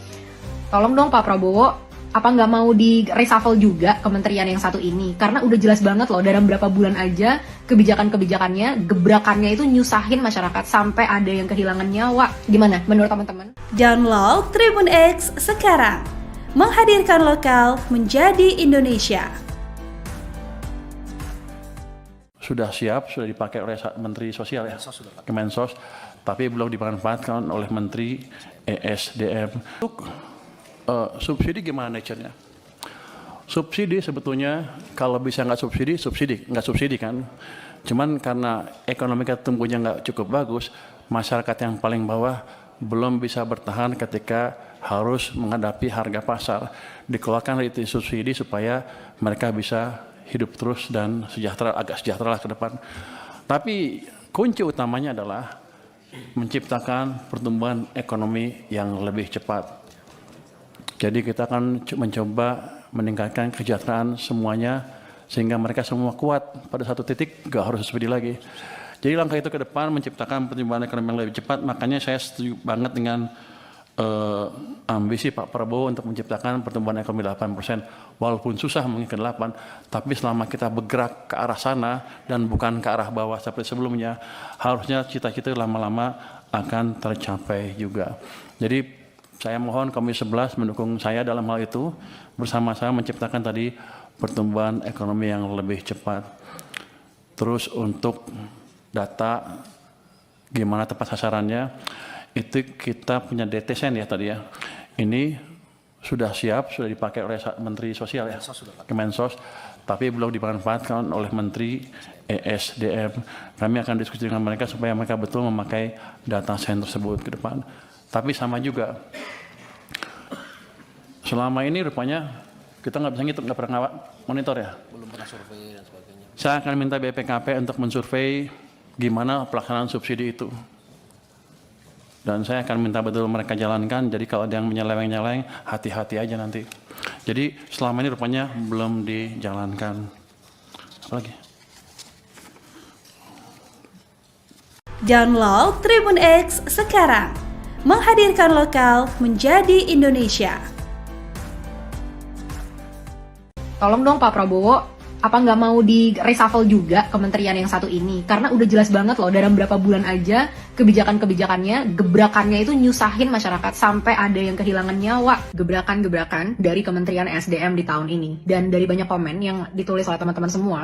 tolong dong Pak Prabowo, apa nggak mau di reshuffle juga kementerian yang satu ini? Karena udah jelas banget loh, dalam berapa bulan aja, kebijakan-kebijakannya, gebrakannya itu nyusahin masyarakat, sampai ada yang kehilangan nyawa. Gimana menurut teman-teman? Download Tribun X sekarang, menghadirkan lokal menjadi Indonesia. Sudah siap, sudah dipakai oleh Menteri Sosial ya, Kemensos, tapi belum dimanfaatkan oleh Menteri ESDM. Untuk subsidi gimana nature-nya? Subsidi sebetulnya kalau bisa nggak subsidi kan. Cuman karena ekonomi kita tumbuhnya nggak cukup bagus, masyarakat yang paling bawah belum bisa bertahan ketika harus menghadapi harga pasar. Dikeluarkan itu subsidi supaya mereka bisa hidup terus dan agak sejahtera lah ke depan. Tapi kunci utamanya adalah menciptakan pertumbuhan ekonomi yang lebih cepat. Jadi kita akan mencoba meningkatkan kesejahteraan semuanya sehingga mereka semua kuat pada satu titik, gak harus subsidi lagi. Jadi langkah itu ke depan menciptakan pertumbuhan ekonomi yang lebih cepat. Makanya saya setuju banget dengan ambisi Pak Prabowo untuk menciptakan pertumbuhan ekonomi 8%. Walaupun susah mungkin ke 8, tapi selama kita bergerak ke arah sana dan bukan ke arah bawah seperti sebelumnya, harusnya cita-cita lama-lama akan tercapai juga. Jadi saya mohon Komisi 11 mendukung saya dalam hal itu, bersama-sama menciptakan tadi pertumbuhan ekonomi yang lebih cepat. Terus untuk data gimana tepat sasarannya, itu kita punya DTSN ya tadi ya. Ini sudah siap, sudah dipakai oleh Menteri Sosial ya, Kemensos, tapi belum dimanfaatkan oleh Menteri ESDM. Kami akan diskusi dengan mereka supaya mereka betul memakai data sen tersebut ke depan. Tapi sama juga, selama ini rupanya kita nggak bisa ngitung, nggak pernah monitor ya. Belum pernah survei dan sebagainya. Saya akan minta BPKP untuk mensurvei gimana pelaksanaan subsidi itu. Dan saya akan minta betul mereka jalankan, jadi kalau ada yang menyeleweng-nyeleweng, hati-hati aja nanti. Jadi selama ini rupanya belum dijalankan. Apalagi? Download Tribun X sekarang, menghadirkan lokal menjadi Indonesia. Tolong dong Pak Prabowo, apa nggak mau di reshuffle juga kementerian yang satu ini? Karena udah jelas banget loh, dalam berapa bulan aja kebijakan-kebijakannya, gebrakannya itu nyusahin masyarakat, sampai ada yang kehilangan nyawa. Gebrakan-gebrakan dari Kementerian SDM di tahun ini. Dan dari banyak komen yang ditulis oleh teman-teman semua,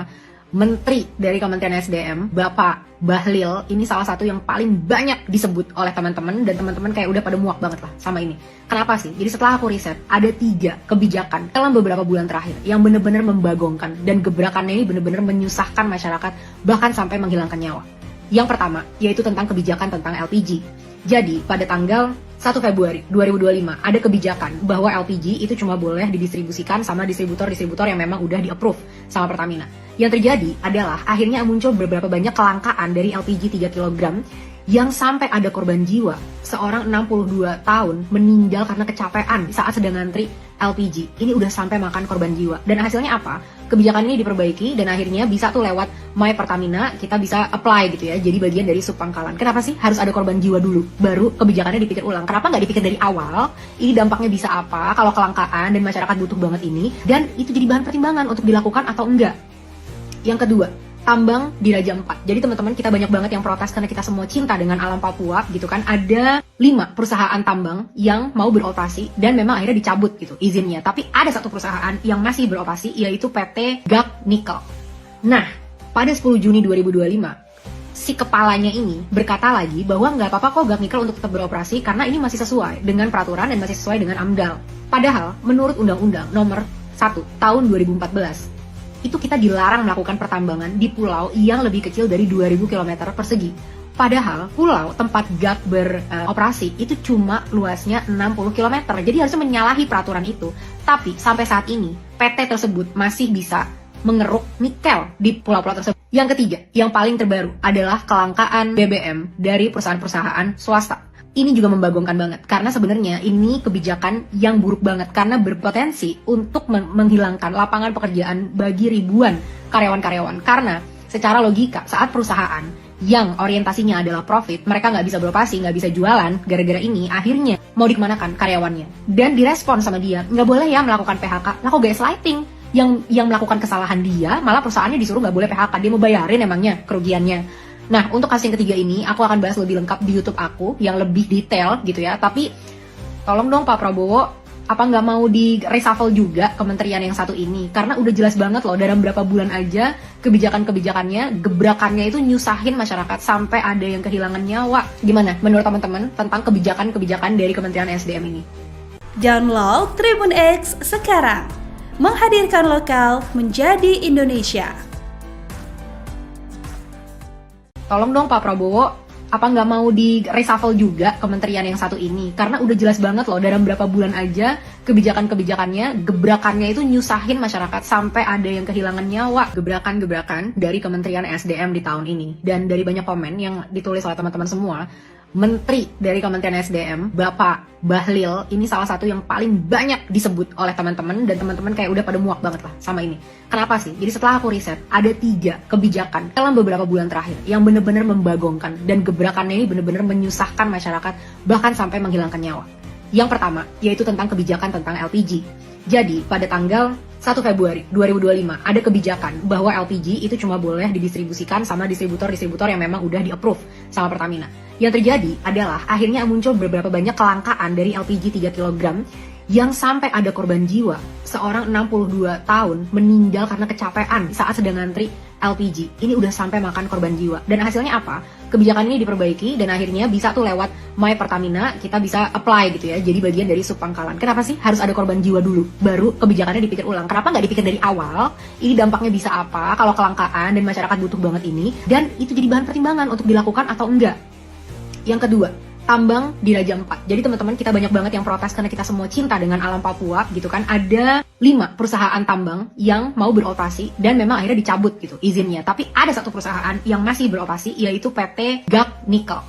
Menteri dari Kementerian SDM, Bapak Bahlil, ini salah satu yang paling banyak disebut oleh teman-teman, dan teman-teman kayak udah pada muak banget lah sama ini. Kenapa sih? Jadi setelah aku riset, ada 3 kebijakan dalam beberapa bulan terakhir yang benar-benar membagongkan, dan gebrakannya ini benar-benar menyusahkan masyarakat, bahkan sampai menghilangkan nyawa. Yang pertama, yaitu tentang kebijakan tentang LPG. Jadi, pada tanggal 1 Februari 2025, ada kebijakan bahwa LPG itu cuma boleh didistribusikan sama distributor-distributor yang memang udah di-approve sama Pertamina. Yang terjadi adalah akhirnya muncul beberapa banyak kelangkaan dari LPG 3 kg yang sampai ada korban jiwa. Seorang 62 tahun meninggal karena kecapean saat sedang ngantri LPG. Ini udah sampai makan korban jiwa. Dan hasilnya apa? Kebijakan ini diperbaiki dan akhirnya bisa tuh lewat My Pertamina kita bisa apply gitu ya. Jadi bagian dari subpangkalan. Kenapa sih harus ada korban jiwa dulu baru kebijakannya dipikir ulang? Kenapa nggak dipikir dari awal? Ini dampaknya bisa apa kalau kelangkaan dan masyarakat butuh banget ini, dan itu jadi bahan pertimbangan untuk dilakukan atau enggak. Yang kedua, tambang di Raja 4. Jadi teman-teman, kita banyak banget yang protes karena kita semua cinta dengan alam Papua gitu kan. Ada 5 perusahaan tambang yang mau beroperasi dan memang akhirnya dicabut gitu izinnya. Tapi ada 1 perusahaan yang masih beroperasi, yaitu PT GAC Nikel. Nah, pada 10 Juni 2025, si kepalanya ini berkata lagi bahwa nggak apa-apa kok Gag Nikel untuk tetap beroperasi karena ini masih sesuai dengan peraturan dan masih sesuai dengan AMDAL. Padahal, menurut Undang-Undang Nomor 1 Tahun 2014, itu kita dilarang melakukan pertambangan di pulau yang lebih kecil dari 2000 km persegi. Padahal pulau tempat Gag beroperasi itu cuma luasnya 60 km. Jadi harusnya menyalahi peraturan itu. Tapi sampai saat ini PT tersebut masih bisa mengeruk nikel di pulau-pulau tersebut. Yang ketiga, yang paling terbaru adalah kelangkaan BBM dari perusahaan-perusahaan swasta. Ini juga membagongkan banget karena sebenarnya ini kebijakan yang buruk banget karena berpotensi untuk menghilangkan lapangan pekerjaan bagi ribuan karyawan-karyawan. Karena secara logika saat perusahaan yang orientasinya adalah profit, mereka nggak bisa beroperasi, nggak bisa jualan, gara-gara ini akhirnya mau dikemanakan karyawannya. Dan direspon sama dia, nggak boleh ya melakukan PHK, lah kok gaslighting? Yang melakukan kesalahan dia, malah perusahaannya disuruh nggak boleh PHK, dia mau bayarin emangnya kerugiannya. Nah, untuk kasus yang ketiga ini, aku akan bahas lebih lengkap di YouTube aku, yang lebih detail gitu ya, tapi tolong dong Pak Prabowo, apa nggak mau di reshuffle juga kementerian yang satu ini? Karena udah jelas banget loh, dalam berapa bulan aja kebijakan-kebijakannya, gebrakannya itu nyusahin masyarakat sampai ada yang kehilangan nyawa. Gimana menurut teman-teman tentang kebijakan-kebijakan dari Kementerian SDM ini? Download Tribun X sekarang. Menghadirkan lokal menjadi Indonesia. Tolong dong Pak Prabowo, apa nggak mau di reshuffle juga kementerian yang satu ini? Karena udah jelas banget loh, dalam berapa bulan aja kebijakan-kebijakannya, gebrakannya itu nyusahin masyarakat sampai ada yang kehilangan nyawa. Gebrakan-gebrakan dari Kementerian SDM di tahun ini. Dan dari banyak komen yang ditulis oleh teman-teman semua, Menteri dari Kementerian SDM, Bapak Bahlil, ini salah satu yang paling banyak disebut oleh teman-teman, dan teman-teman kayak udah pada muak banget lah sama ini. Kenapa sih? Jadi setelah aku riset, ada 3 kebijakan dalam beberapa bulan terakhir yang benar-benar membagongkan, dan gebrakannya ini benar-benar menyusahkan masyarakat, bahkan sampai menghilangkan nyawa. Yang pertama, yaitu tentang kebijakan tentang LPG. Jadi, pada tanggal 1 Februari 2025, ada kebijakan bahwa LPG itu cuma boleh didistribusikan sama distributor-distributor yang memang udah di-approve sama Pertamina. Yang terjadi adalah akhirnya muncul beberapa banyak kelangkaan dari LPG 3 kg yang sampai ada korban jiwa. Seorang 62 tahun meninggal karena kecapean saat sedang ngantri LPG. Ini udah sampai makan korban jiwa. Dan hasilnya apa? Kebijakan ini diperbaiki dan akhirnya bisa tuh lewat My Pertamina kita bisa apply gitu ya. Jadi bagian dari subpangkalan. Kenapa sih harus ada korban jiwa dulu baru kebijakannya dipikir ulang? Kenapa nggak dipikir dari awal? Ini dampaknya bisa apa kalau kelangkaan dan masyarakat butuh banget ini, dan itu jadi bahan pertimbangan untuk dilakukan atau enggak. Yang kedua, tambang di Raja 4. Jadi teman-teman, kita banyak banget yang protes karena kita semua cinta dengan alam Papua gitu kan. Ada 5 perusahaan tambang yang mau beroperasi dan memang akhirnya dicabut gitu izinnya. Tapi ada 1 perusahaan yang masih beroperasi, yaitu PT Gag Nikel.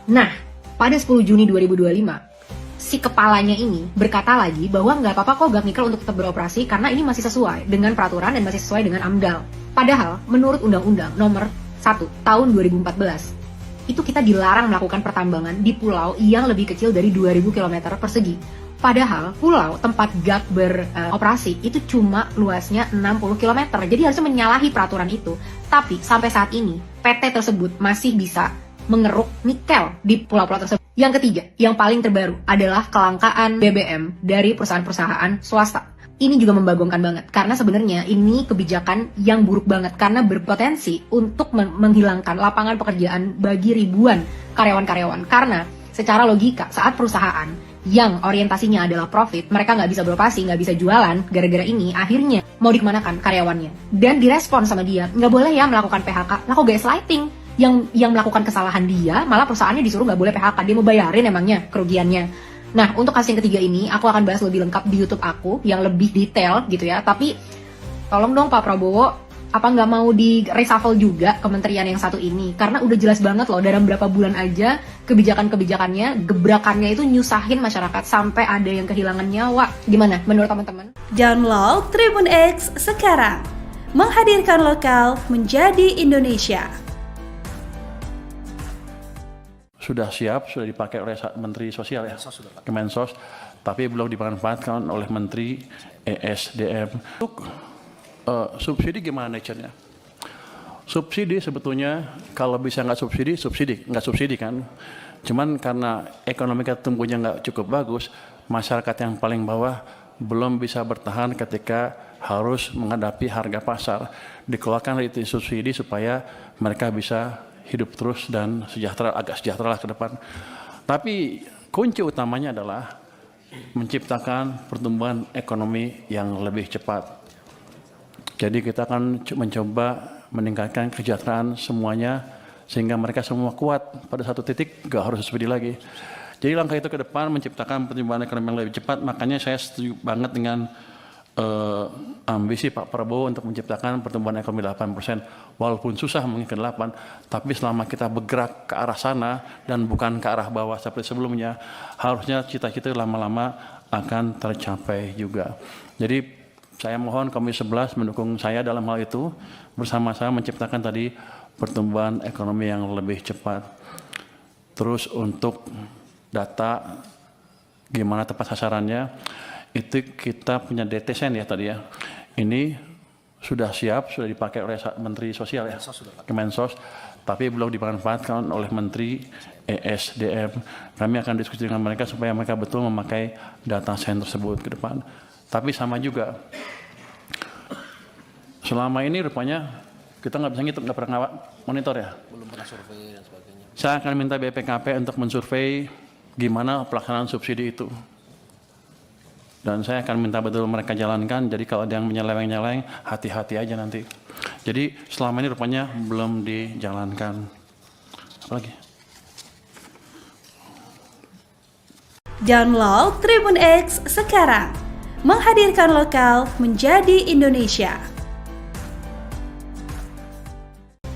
Nah, pada 10 Juni 2025, si kepalanya ini berkata lagi bahwa nggak apa-apa kok Gag Nikel untuk tetap beroperasi karena ini masih sesuai dengan peraturan dan masih sesuai dengan AMDAL. Padahal, menurut Undang-Undang Nomor 1 Tahun 2014, itu kita dilarang melakukan pertambangan di pulau yang lebih kecil dari 2000 km persegi. Padahal pulau tempat Gag beroperasi itu cuma luasnya 60 km. Jadi harusnya menyalahi peraturan itu. Tapi sampai saat ini PT tersebut masih bisa mengeruk nikel di pulau-pulau tersebut. Yang ketiga, yang paling terbaru adalah kelangkaan BBM dari perusahaan-perusahaan swasta. Ini juga membagongkan banget karena sebenarnya ini kebijakan yang buruk banget karena berpotensi untuk menghilangkan lapangan pekerjaan bagi ribuan karyawan-karyawan. Karena secara logika saat perusahaan yang orientasinya adalah profit, mereka nggak bisa beroperasi, nggak bisa jualan, gara-gara ini akhirnya mau dikemanakan karyawannya. Dan direspon sama dia, nggak boleh ya melakukan PHK, lah kok gaslighting? Yang melakukan kesalahan dia, malah perusahaannya disuruh nggak boleh PHK, dia mau bayarin emangnya kerugiannya. Nah, untuk kasus yang ketiga ini, aku akan bahas lebih lengkap di YouTube aku, yang lebih detail gitu ya. Tapi, tolong dong Pak Prabowo, apa nggak mau di reshuffle juga kementerian yang satu ini? Karena udah jelas banget loh, dalam berapa bulan aja kebijakan-kebijakannya, gebrakannya itu nyusahin masyarakat sampai ada yang kehilangan nyawa. Gimana menurut teman-teman? Download Tribun X sekarang. Menghadirkan lokal menjadi Indonesia. Sudah siap, sudah dipakai oleh Menteri Sosial ya, Kemensos, tapi belum dimanfaatkan oleh Menteri ESDM. Untuk subsidi gimana nature-nya? Subsidi sebetulnya kalau bisa nggak subsidi kan. Cuman karena ekonomi kita tumbuhnya nggak cukup bagus, masyarakat yang paling bawah belum bisa bertahan ketika harus menghadapi harga pasar. Dikeluarkan dari subsidi supaya mereka bisa hidup terus dan agak sejahtera lah ke depan. Tapi kunci utamanya adalah menciptakan pertumbuhan ekonomi yang lebih cepat. Jadi kita akan mencoba meningkatkan kesejahteraan semuanya sehingga mereka semua kuat pada satu titik, gak harus subsidi lagi. Jadi langkah itu ke depan menciptakan pertumbuhan ekonomi yang lebih cepat. Makanya saya setuju banget dengan ambisi Pak Prabowo untuk menciptakan pertumbuhan ekonomi 8%. Walaupun susah mungkin ke 8, tapi selama kita bergerak ke arah sana dan bukan ke arah bawah seperti sebelumnya, harusnya cita-cita lama-lama akan tercapai juga. Jadi saya mohon Komisi 11 mendukung saya dalam hal itu, bersama-sama menciptakan tadi pertumbuhan ekonomi yang lebih cepat. Terus untuk data gimana tepat sasarannya, itu kita punya DTSN ya tadi ya. Ini sudah siap, sudah dipakai oleh Menteri Sosial ya, Kemensos, tapi belum dimanfaatkan oleh Menteri ESDM. Kami akan diskusi dengan mereka supaya mereka betul memakai data sen tersebut ke depan. Tapi sama juga, selama ini rupanya kita nggak bisa ngitung, nggak pernah monitor ya. Belum pernah survei dan sebagainya. Saya akan minta BPKP untuk mensurvei gimana pelaksanaan subsidi itu. Dan saya akan minta betul mereka jalankan, jadi kalau ada yang menyeleweng-nyeleweng, hati-hati aja nanti. Jadi selama ini rupanya belum dijalankan. Apalagi? Download Tribun X sekarang, menghadirkan lokal menjadi Indonesia.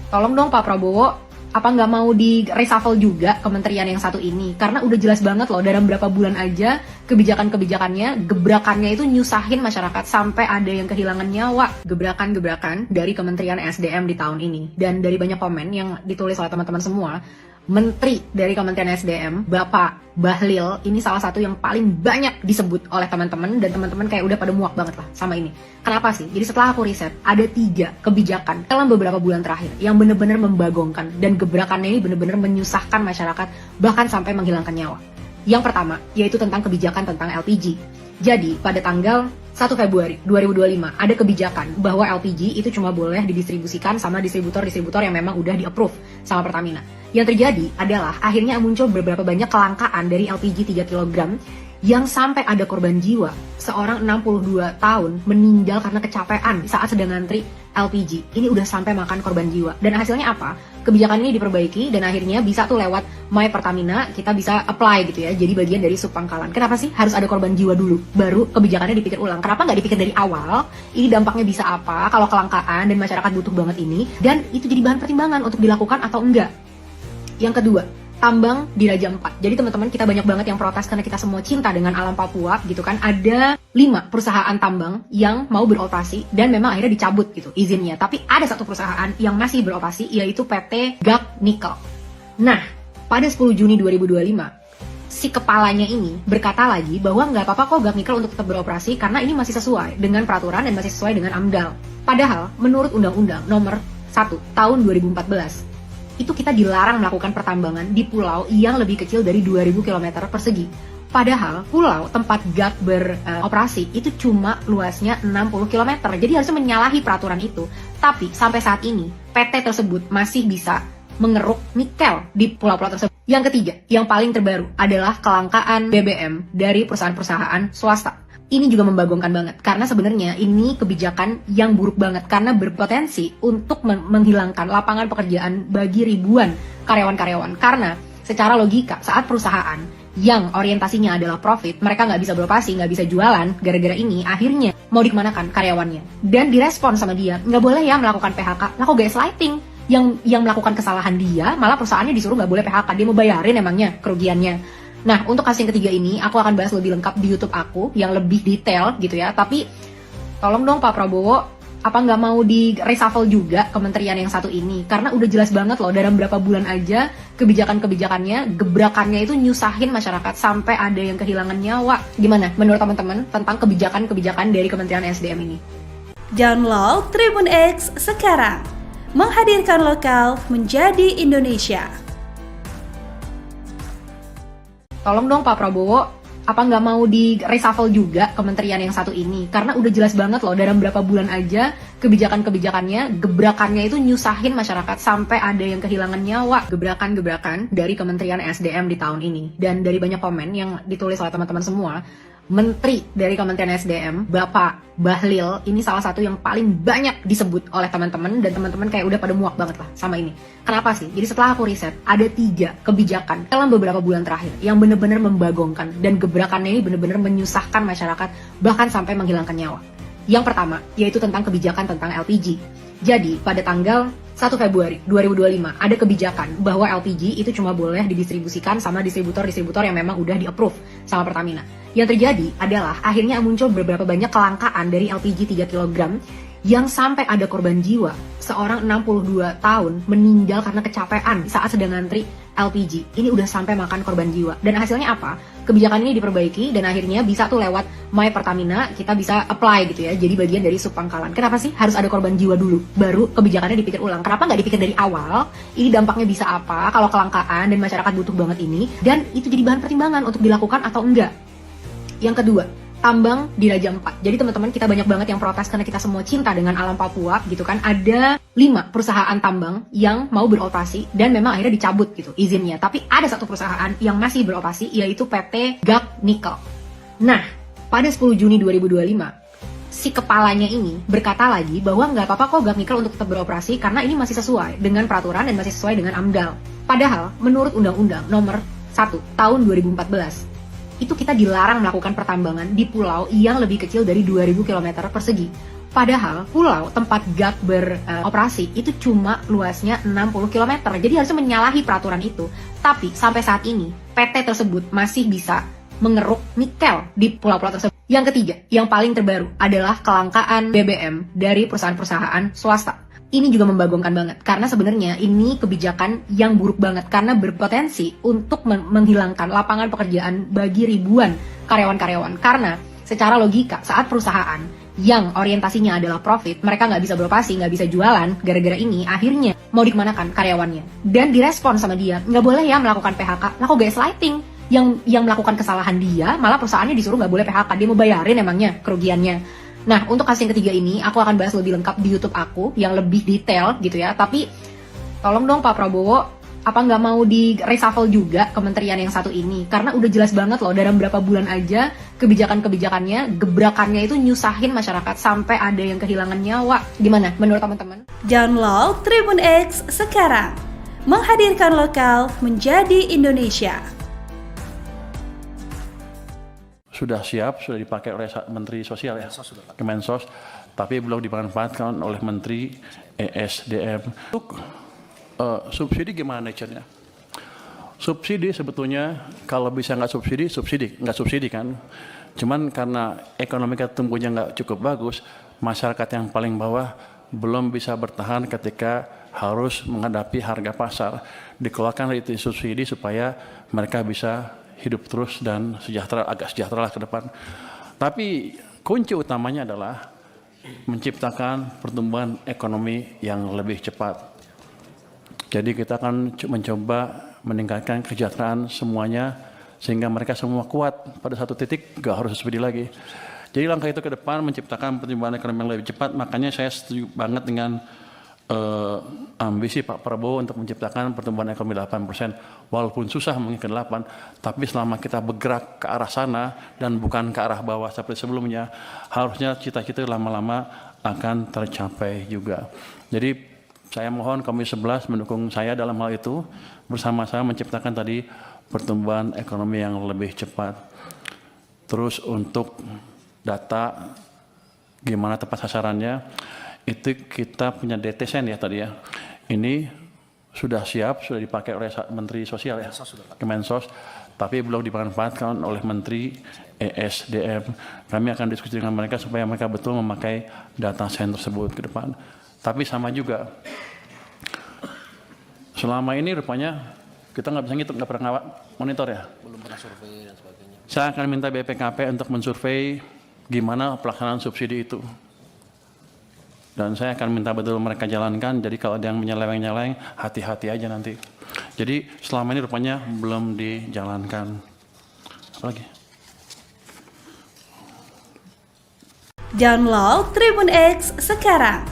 Tolong dong Pak Prabowo, apa nggak mau di reshuffle juga kementerian yang satu ini? Karena udah jelas banget loh, dalam berapa bulan aja kebijakan-kebijakannya, gebrakannya itu nyusahin masyarakat sampai ada yang kehilangan nyawa. Gebrakan-gebrakan dari Kementerian SDM di tahun ini. Dan dari banyak komen yang ditulis oleh teman-teman semua, Menteri dari Kementerian SDM, Bapak Bahlil, ini salah satu yang paling banyak disebut oleh teman-teman, dan teman-teman kayak udah pada muak banget lah sama ini. Kenapa sih? Jadi setelah aku riset, ada 3 kebijakan dalam beberapa bulan terakhir yang benar-benar membagongkan, dan gebrakannya ini benar-benar menyusahkan masyarakat, bahkan sampai menghilangkan nyawa. Yang pertama, yaitu tentang kebijakan tentang LPG. Jadi, pada tanggal 1 Februari 2025, ada kebijakan bahwa LPG itu cuma boleh didistribusikan sama distributor-distributor yang memang udah di-approve sama Pertamina. Yang terjadi adalah akhirnya muncul beberapa banyak kelangkaan dari LPG 3 kg yang sampai ada korban jiwa. Seorang 62 tahun meninggal karena kecapean saat sedang ngantri LPG. Ini udah sampai makan korban jiwa. Dan hasilnya apa? Kebijakan ini diperbaiki dan akhirnya bisa tuh lewat My Pertamina kita bisa apply gitu ya. Jadi bagian dari subpangkalan. Kenapa sih harus ada korban jiwa dulu baru kebijakannya dipikir ulang? Kenapa nggak dipikir dari awal? Ini dampaknya bisa apa kalau kelangkaan dan masyarakat butuh banget ini, dan itu jadi bahan pertimbangan untuk dilakukan atau enggak. Yang kedua, tambang di Raja 4. Jadi teman-teman, kita banyak banget yang protes karena kita semua cinta dengan alam Papua gitu kan. Ada 5 perusahaan tambang yang mau beroperasi dan memang akhirnya dicabut gitu izinnya. Tapi ada 1 perusahaan yang masih beroperasi, yaitu PT GAC Nickel. Nah, pada 10 Juni 2025, si kepalanya ini berkata lagi bahwa nggak apa-apa kok GAC Nickel untuk tetap beroperasi karena ini masih sesuai dengan peraturan dan masih sesuai dengan AMDAL. Padahal menurut Undang-Undang Nomor 1 Tahun 2014, itu kita dilarang melakukan pertambangan di pulau yang lebih kecil dari 2000 km persegi. Padahal pulau tempat GAC beroperasi itu cuma luasnya 60 km. Jadi harusnya menyalahi peraturan itu. Tapi sampai saat ini PT tersebut masih bisa mengeruk nikel di pulau-pulau tersebut. Yang ketiga, yang paling terbaru adalah kelangkaan BBM dari perusahaan-perusahaan swasta. Ini juga membagongkan banget, karena sebenarnya ini kebijakan yang buruk banget, karena berpotensi untuk menghilangkan lapangan pekerjaan bagi ribuan karyawan-karyawan. Karena secara logika, saat perusahaan yang orientasinya adalah profit, mereka nggak bisa beroperasi, nggak bisa jualan, gara-gara ini akhirnya mau dikemanakan karyawannya. Dan direspon sama dia, nggak boleh ya melakukan PHK, lah kok gaslighting? Yang melakukan kesalahan dia, malah perusahaannya disuruh nggak boleh PHK, dia mau bayarin emangnya kerugiannya. Nah, untuk kasus yang ketiga ini, aku akan bahas lebih lengkap di YouTube aku, yang lebih detail gitu ya. Tapi, tolong dong Pak Prabowo, apa nggak mau di reshuffle juga kementerian yang satu ini? Karena udah jelas banget loh, dalam berapa bulan aja kebijakan-kebijakannya, gebrakannya itu nyusahin masyarakat sampai ada yang kehilangan nyawa. Gimana menurut teman-teman tentang kebijakan-kebijakan dari Kementerian SDM ini? Download Tribun X sekarang, menghadirkan lokal menjadi Indonesia. Tolong dong Pak Prabowo, apa nggak mau di reshuffle juga kementerian yang satu ini? Karena udah jelas banget loh dalam berapa bulan aja kebijakan-kebijakannya, gebrakannya itu nyusahin masyarakat sampai ada yang kehilangan nyawa. Gebrakan-gebrakan dari Kementerian SDM di tahun ini. Dan dari banyak komen yang ditulis oleh teman-teman semua, Menteri dari Kementerian SDM, Bapak Bahlil, ini salah satu yang paling banyak disebut oleh teman-teman, dan teman-teman kayak udah pada muak banget lah sama ini. Kenapa sih? Jadi setelah aku riset, ada 3 kebijakan dalam beberapa bulan terakhir yang benar-benar membagongkan, dan gebrakannya ini benar-benar menyusahkan masyarakat, bahkan sampai menghilangkan nyawa. Yang pertama, yaitu tentang kebijakan tentang LPG. Jadi, pada tanggal 1 Februari 2025, ada kebijakan bahwa LPG itu cuma boleh didistribusikan sama distributor-distributor yang memang udah di-approve sama Pertamina. Yang terjadi adalah akhirnya muncul beberapa banyak kelangkaan dari LPG 3 kg yang sampai ada korban jiwa. Seorang 62 tahun meninggal karena kecapean saat sedang ngantri LPG. Ini udah sampai makan korban jiwa. Dan hasilnya apa? Kebijakan ini diperbaiki dan akhirnya bisa tuh lewat My Pertamina kita bisa apply gitu ya. Jadi bagian dari subpangkalan. Kenapa sih harus ada korban jiwa dulu baru kebijakannya dipikir ulang? Kenapa nggak dipikir dari awal? Ini dampaknya bisa apa kalau kelangkaan dan masyarakat butuh banget ini, dan itu jadi bahan pertimbangan untuk dilakukan atau enggak. Yang kedua, tambang di Raja 4. Jadi teman-teman, kita banyak banget yang protes karena kita semua cinta dengan alam Papua gitu kan. Ada 5 perusahaan tambang yang mau beroperasi dan memang akhirnya dicabut gitu izinnya. Tapi ada 1 perusahaan yang masih beroperasi, yaitu PT GAC Nickel. Nah, pada 10 Juni 2025, si kepalanya ini berkata lagi bahwa nggak apa-apa kok GAC Nickel untuk tetap beroperasi karena ini masih sesuai dengan peraturan dan masih sesuai dengan AMDAL. Padahal menurut Undang-Undang Nomor 1 Tahun 2014, itu kita dilarang melakukan pertambangan di pulau yang lebih kecil dari 2000 km persegi. Padahal pulau tempat GAC beroperasi itu cuma luasnya 60 km. Jadi harusnya menyalahi peraturan itu. Tapi sampai saat ini PT tersebut masih bisa mengeruk nikel di pulau-pulau tersebut. Yang ketiga, yang paling terbaru adalah kelangkaan BBM dari perusahaan-perusahaan swasta. Ini juga membagongkan banget, karena sebenarnya ini kebijakan yang buruk banget, karena berpotensi untuk menghilangkan lapangan pekerjaan bagi ribuan karyawan-karyawan. Karena secara logika, saat perusahaan yang orientasinya adalah profit, mereka nggak bisa beroperasi, nggak bisa jualan, gara-gara ini akhirnya mau dikemanakan karyawannya. Dan direspon sama dia, nggak boleh ya melakukan PHK, lah kok gaslighting? Yang melakukan kesalahan dia, malah perusahaannya disuruh nggak boleh PHK, dia mau bayarin emangnya kerugiannya. Nah, untuk kasus yang ketiga ini, aku akan bahas lebih lengkap di YouTube aku, yang lebih detail gitu ya. Tapi, tolong dong Pak Prabowo, apa nggak mau di reshuffle juga kementerian yang satu ini? Karena udah jelas banget loh, dalam berapa bulan aja kebijakan-kebijakannya, gebrakannya itu nyusahin masyarakat sampai ada yang kehilangan nyawa. Gimana menurut teman-teman? Download Tribun X sekarang. Menghadirkan lokal menjadi Indonesia. Sudah siap, sudah dipakai oleh Menteri Sosial ya, Kemensos, tapi belum dimanfaatkan oleh Menteri ESDM. Untuk subsidi gimana nature-nya? Subsidi sebetulnya kalau bisa nggak subsidi kan. Cuman karena ekonomi kita tumbuhnya nggak cukup bagus, masyarakat yang paling bawah belum bisa bertahan ketika harus menghadapi harga pasar. Dikeluarkan dari subsidi supaya mereka bisa hidup terus dan agak sejahtera lah ke depan. Tapi kunci utamanya adalah menciptakan pertumbuhan ekonomi yang lebih cepat. Jadi kita akan mencoba meningkatkan kesejahteraan semuanya sehingga mereka semua kuat pada satu titik, gak harus subsidi lagi. Jadi langkah itu ke depan menciptakan pertumbuhan ekonomi yang lebih cepat. Makanya saya setuju banget dengan ambisi Pak Prabowo untuk menciptakan pertumbuhan ekonomi 8%. Walaupun susah mungkin ke 8, tapi selama kita bergerak ke arah sana dan bukan ke arah bawah seperti sebelumnya, harusnya cita-cita lama-lama akan tercapai juga. Jadi saya mohon Komisi 11 mendukung saya dalam hal itu, bersama-sama menciptakan tadi pertumbuhan ekonomi yang lebih cepat. Terus untuk data gimana tepat sasarannya, itu kita punya DTSN ya tadi ya. Ini sudah siap, sudah dipakai oleh Menteri Sosial ya, Kemensos, tapi belum dimanfaatkan oleh Menteri ESDM. Kami akan diskusi dengan mereka supaya mereka betul memakai data sen tersebut ke depan. Tapi sama juga, selama ini rupanya kita nggak bisa ngitung, nggak pernah monitor ya. Belum pernah survei dan sebagainya. Saya akan minta BPKP untuk mensurvei gimana pelaksanaan subsidi itu. Dan saya akan minta betul mereka jalankan, jadi kalau ada yang menyeleweng-nyeleweng, hati-hati aja nanti. Jadi selama ini rupanya belum dijalankan. Apa lagi? Download Tribun X sekarang.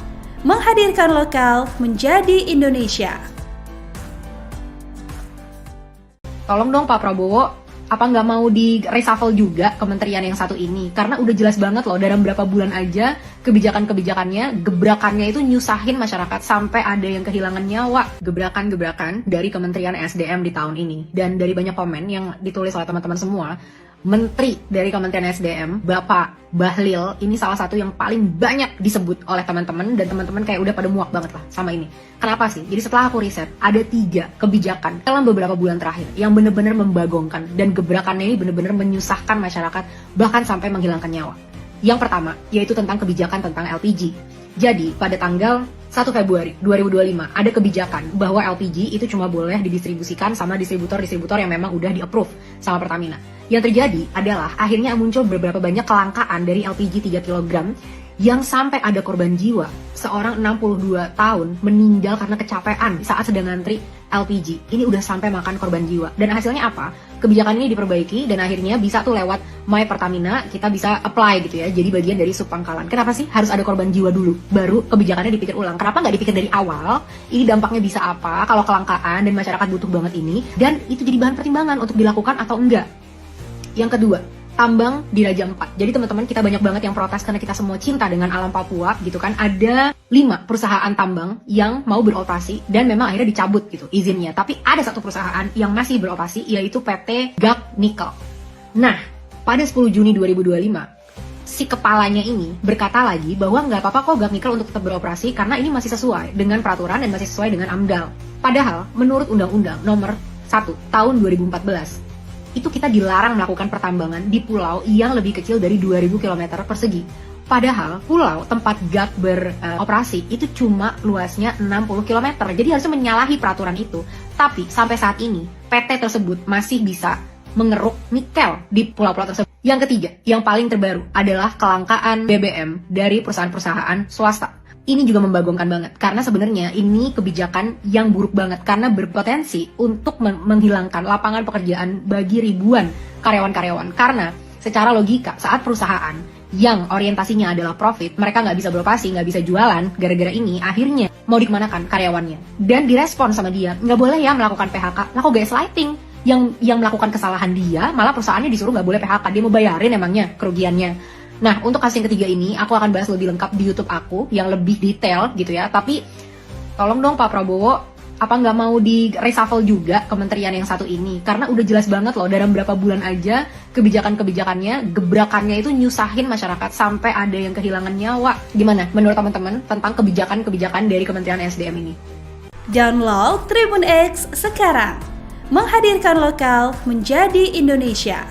Menghadirkan lokal menjadi Indonesia. Tolong dong Pak Prabowo, apa nggak mau di reshuffle juga kementerian yang satu ini? Karena udah jelas banget loh, dalam berapa bulan aja kebijakan-kebijakannya, gebrakannya itu nyusahin masyarakat sampai ada yang kehilangan nyawa. Gebrakan-gebrakan dari Kementerian SDM di tahun ini. Dan dari banyak komen yang ditulis oleh teman-teman semua, Menteri dari Kementerian SDM, Bapak Bahlil, ini salah satu yang paling banyak disebut oleh teman-teman, dan teman-teman kayak udah pada muak banget lah sama ini. Kenapa sih? Jadi setelah aku riset, ada 3 kebijakan dalam beberapa bulan terakhir yang benar-benar membagongkan, dan gebrakannya ini benar-benar menyusahkan masyarakat, bahkan sampai menghilangkan nyawa. Yang pertama, yaitu tentang kebijakan tentang LPG. Jadi, pada tanggal 1 Februari 2025, ada kebijakan bahwa LPG itu cuma boleh didistribusikan sama distributor-distributor yang memang udah di-approve sama Pertamina. Yang terjadi adalah akhirnya muncul beberapa banyak kelangkaan dari LPG 3 kg yang sampai ada korban jiwa. Seorang 62 tahun meninggal karena kecapean saat sedang ngantri LPG. Ini udah sampai makan korban jiwa. Dan hasilnya apa? Kebijakan ini diperbaiki dan akhirnya bisa tuh lewat My Pertamina kita bisa apply gitu ya. Jadi bagian dari subpangkalan. Kenapa sih harus ada korban jiwa dulu? Baru kebijakannya dipikir ulang. Kenapa nggak dipikir dari awal? Ini dampaknya bisa apa kalau kelangkaan dan masyarakat butuh banget ini? Dan itu jadi bahan pertimbangan untuk dilakukan atau enggak. Yang kedua, tambang di Raja 4. Jadi teman-teman, kita banyak banget yang protes karena kita semua cinta dengan alam Papua gitu kan. Ada 5 perusahaan tambang yang mau beroperasi dan memang akhirnya dicabut gitu izinnya. Tapi ada 1 perusahaan yang masih beroperasi, yaitu PT GAC Nikel. Nah, pada 10 Juni 2025, si kepalanya ini berkata lagi bahwa nggak apa-apa kok GAC Nikel untuk tetap beroperasi karena ini masih sesuai dengan peraturan dan masih sesuai dengan AMDAL. Padahal, menurut Undang-Undang Nomor 1 Tahun 2014, itu kita dilarang melakukan pertambangan di pulau yang lebih kecil dari 2000 km persegi. Padahal pulau tempat GAC beroperasi itu cuma luasnya 60 km. Jadi harusnya menyalahi peraturan itu. Tapi sampai saat ini PT tersebut masih bisa mengeruk nikel di pulau-pulau tersebut. Yang ketiga, yang paling terbaru adalah kelangkaan BBM dari perusahaan-perusahaan swasta. Ini juga membagongkan banget, karena sebenarnya ini kebijakan yang buruk banget, karena berpotensi untuk menghilangkan lapangan pekerjaan bagi ribuan karyawan-karyawan. Karena secara logika, saat perusahaan yang orientasinya adalah profit, mereka nggak bisa beroperasi, nggak bisa jualan, gara-gara ini akhirnya mau dikemanakan karyawannya. Dan direspon sama dia, nggak boleh ya melakukan PHK, lah kok gaslighting. Yang melakukan kesalahan dia, malah perusahaannya disuruh nggak boleh PHK, dia mau bayarin emangnya kerugiannya. Nah, untuk kasus yang ketiga ini, aku akan bahas lebih lengkap di YouTube aku, yang lebih detail gitu ya. Tapi, tolong dong Pak Prabowo, apa nggak mau di reshuffle juga kementerian yang satu ini? Karena udah jelas banget loh, dalam berapa bulan aja kebijakan-kebijakannya, gebrakannya itu nyusahin masyarakat sampai ada yang kehilangan nyawa. Gimana menurut teman-teman tentang kebijakan-kebijakan dari Kementerian SDM ini? Download Tribun X sekarang. Menghadirkan lokal menjadi Indonesia.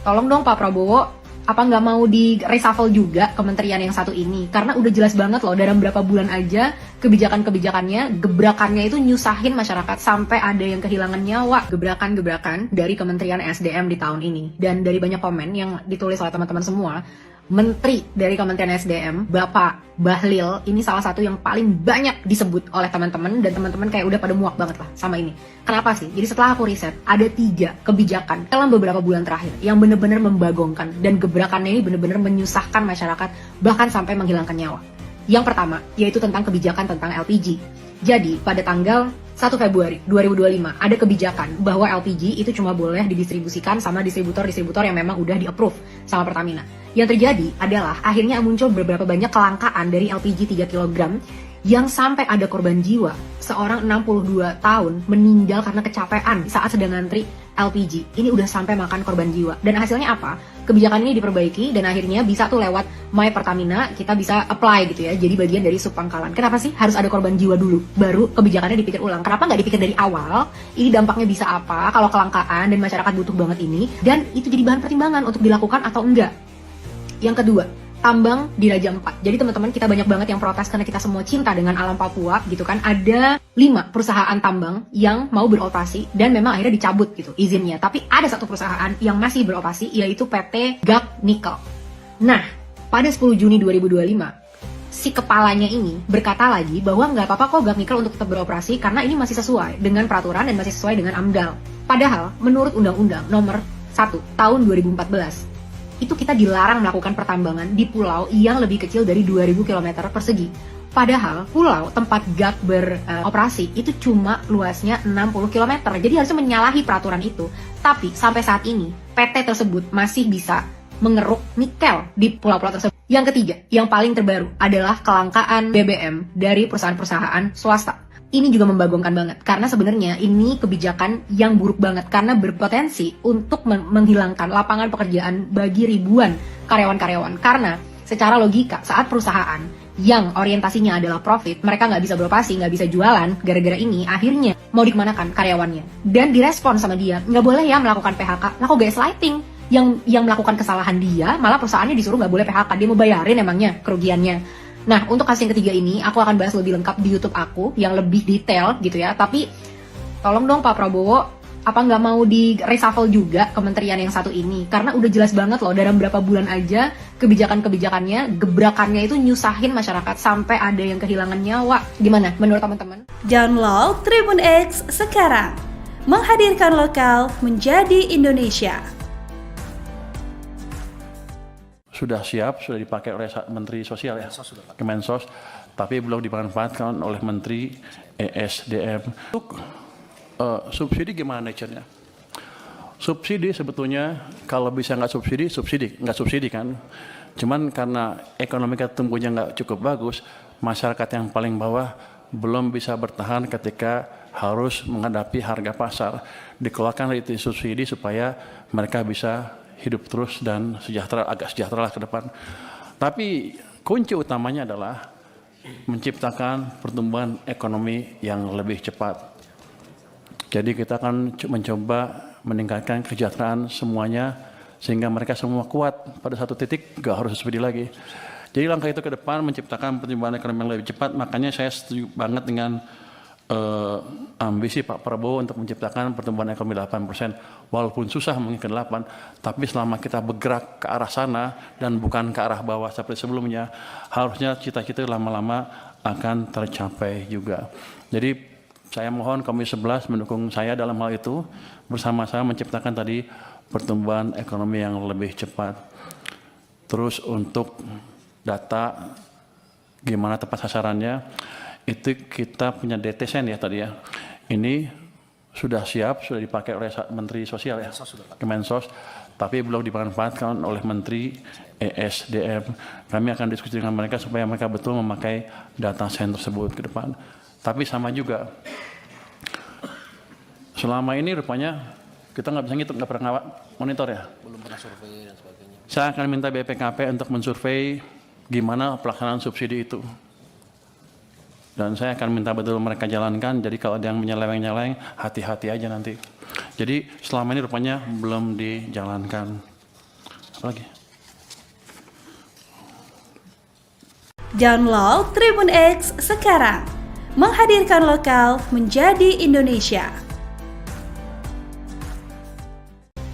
Tolong dong Pak Prabowo, apa nggak mau di reshuffle juga kementerian yang satu ini? Karena udah jelas banget loh, dalam berapa bulan aja kebijakan-kebijakannya, gebrakannya itu nyusahin masyarakat sampai ada yang kehilangan nyawa. Gebrakan-gebrakan dari Kementerian SDM di tahun ini. Dan dari banyak komen yang ditulis oleh teman-teman semua, Menteri dari Kementerian SDM, Bapak Bahlil, ini salah satu yang paling banyak disebut oleh teman-teman, dan teman-teman kayak udah pada muak banget lah sama ini. Kenapa sih? Jadi setelah aku riset, ada 3 kebijakan dalam beberapa bulan terakhir yang benar-benar membagongkan, dan gebrakannya ini benar-benar menyusahkan masyarakat, bahkan sampai menghilangkan nyawa. Yang pertama, yaitu tentang kebijakan tentang LPG. Jadi, pada tanggal 1 Februari 2025, ada kebijakan bahwa LPG itu cuma boleh didistribusikan sama distributor-distributor yang memang udah di-approve sama Pertamina. Yang terjadi adalah akhirnya muncul beberapa banyak kelangkaan dari LPG 3 kg yang sampai ada korban jiwa. Seorang 62 tahun meninggal karena kecapean saat sedang ngantri LPG. Ini udah sampai makan korban jiwa. Dan hasilnya apa? Kebijakan ini diperbaiki dan akhirnya bisa tuh lewat My Pertamina kita bisa apply gitu ya. Jadi bagian dari subpangkalan. Kenapa sih harus ada korban jiwa dulu? Baru kebijakannya dipikir ulang. Kenapa nggak dipikir dari awal? Ini dampaknya bisa apa kalau kelangkaan dan masyarakat butuh banget ini? Dan itu jadi bahan pertimbangan untuk dilakukan atau enggak. Yang kedua, tambang di Raja 4. Jadi teman-teman, kita banyak banget yang protes karena kita semua cinta dengan alam Papua gitu kan. Ada 5 perusahaan tambang yang mau beroperasi dan memang akhirnya dicabut gitu izinnya. Tapi ada 1 perusahaan yang masih beroperasi, yaitu PT GAC Nikel. Nah, pada 10 Juni 2025, si kepalanya ini berkata lagi bahwa nggak apa-apa kok GAC Nikel untuk tetap beroperasi karena ini masih sesuai dengan peraturan dan masih sesuai dengan AMDAL. Padahal, menurut Undang-Undang Nomor 1 Tahun 2014, itu kita dilarang melakukan pertambangan di pulau yang lebih kecil dari 2000 km persegi. Padahal pulau tempat GAC beroperasi itu cuma luasnya 60 km. Jadi harusnya menyalahi peraturan itu. Tapi sampai saat ini PT tersebut masih bisa mengeruk nikel di pulau-pulau tersebut. Yang ketiga, yang paling terbaru adalah kelangkaan BBM dari perusahaan-perusahaan swasta. Ini juga membagongkan banget, karena sebenarnya ini kebijakan yang buruk banget, karena berpotensi untuk menghilangkan lapangan pekerjaan bagi ribuan karyawan-karyawan. Karena secara logika, saat perusahaan yang orientasinya adalah profit, mereka nggak bisa beroperasi, nggak bisa jualan, gara-gara ini akhirnya mau dikemanakan karyawannya. Dan direspon sama dia, nggak boleh ya melakukan PHK, lah kok gaslighting. Yang melakukan kesalahan dia, malah perusahaannya disuruh nggak boleh PHK, dia mau bayarin emangnya kerugiannya. Nah, untuk kasus yang ketiga ini, aku akan bahas lebih lengkap di YouTube aku, yang lebih detail gitu ya. Tapi, tolong dong Pak Prabowo, apa nggak mau di reshuffle juga kementerian yang satu ini? Karena udah jelas banget loh, dalam berapa bulan aja, kebijakan-kebijakannya, gebrakannya itu nyusahin masyarakat, sampai ada yang kehilangan nyawa. Gimana menurut teman-teman? Download Tribun X sekarang. Menghadirkan lokal menjadi Indonesia. Sudah siap, sudah dipakai oleh Menteri Sosial ya, Kemensos, tapi belum dimanfaatkan oleh Menteri ESDM. Untuk subsidi gimana nature-nya? Subsidi sebetulnya kalau bisa nggak subsidi kan. Cuman karena ekonomi kita tumbuhnya nggak cukup bagus, masyarakat yang paling bawah belum bisa bertahan ketika harus menghadapi harga pasar. Dikeluarkan dari subsidi supaya mereka bisa hidup terus dan agak sejahtera lah ke depan. Tapi kunci utamanya adalah menciptakan pertumbuhan ekonomi yang lebih cepat. Jadi kita akan mencoba meningkatkan kesejahteraan semuanya sehingga mereka semua kuat pada satu titik, gak harus subsidi lagi. Jadi langkah itu ke depan menciptakan pertumbuhan ekonomi yang lebih cepat. Makanya saya setuju banget dengan ambisi Pak Prabowo untuk menciptakan pertumbuhan ekonomi 8%. Walaupun susah mungkin ke 8, tapi selama kita bergerak ke arah sana dan bukan ke arah bawah seperti sebelumnya, harusnya cita-cita lama-lama akan tercapai juga. Jadi saya mohon Komisi 11 mendukung saya dalam hal itu, bersama-sama menciptakan tadi pertumbuhan ekonomi yang lebih cepat. Terus untuk data gimana tepat sasarannya, itu kita punya DTSN ya tadi ya. Ini sudah siap, sudah dipakai oleh Menteri Sosial ya, Kemensos, tapi belum dimanfaatkan oleh Menteri ESDM. Kami akan diskusi dengan mereka supaya mereka betul memakai data center tersebut ke depan. Tapi sama juga, selama ini rupanya kita nggak bisa ngitung, nggak pernah monitor ya. Belum pernah survei dan sebagainya. Saya akan minta BPKP untuk mensurvei gimana pelaksanaan subsidi itu. Dan saya akan minta betul mereka jalankan, jadi kalau ada yang menyeleweng-nyeleweng, hati-hati aja nanti. Jadi selama ini rupanya belum dijalankan. Apa lagi? Download Tribun X sekarang. Menghadirkan lokal menjadi Indonesia.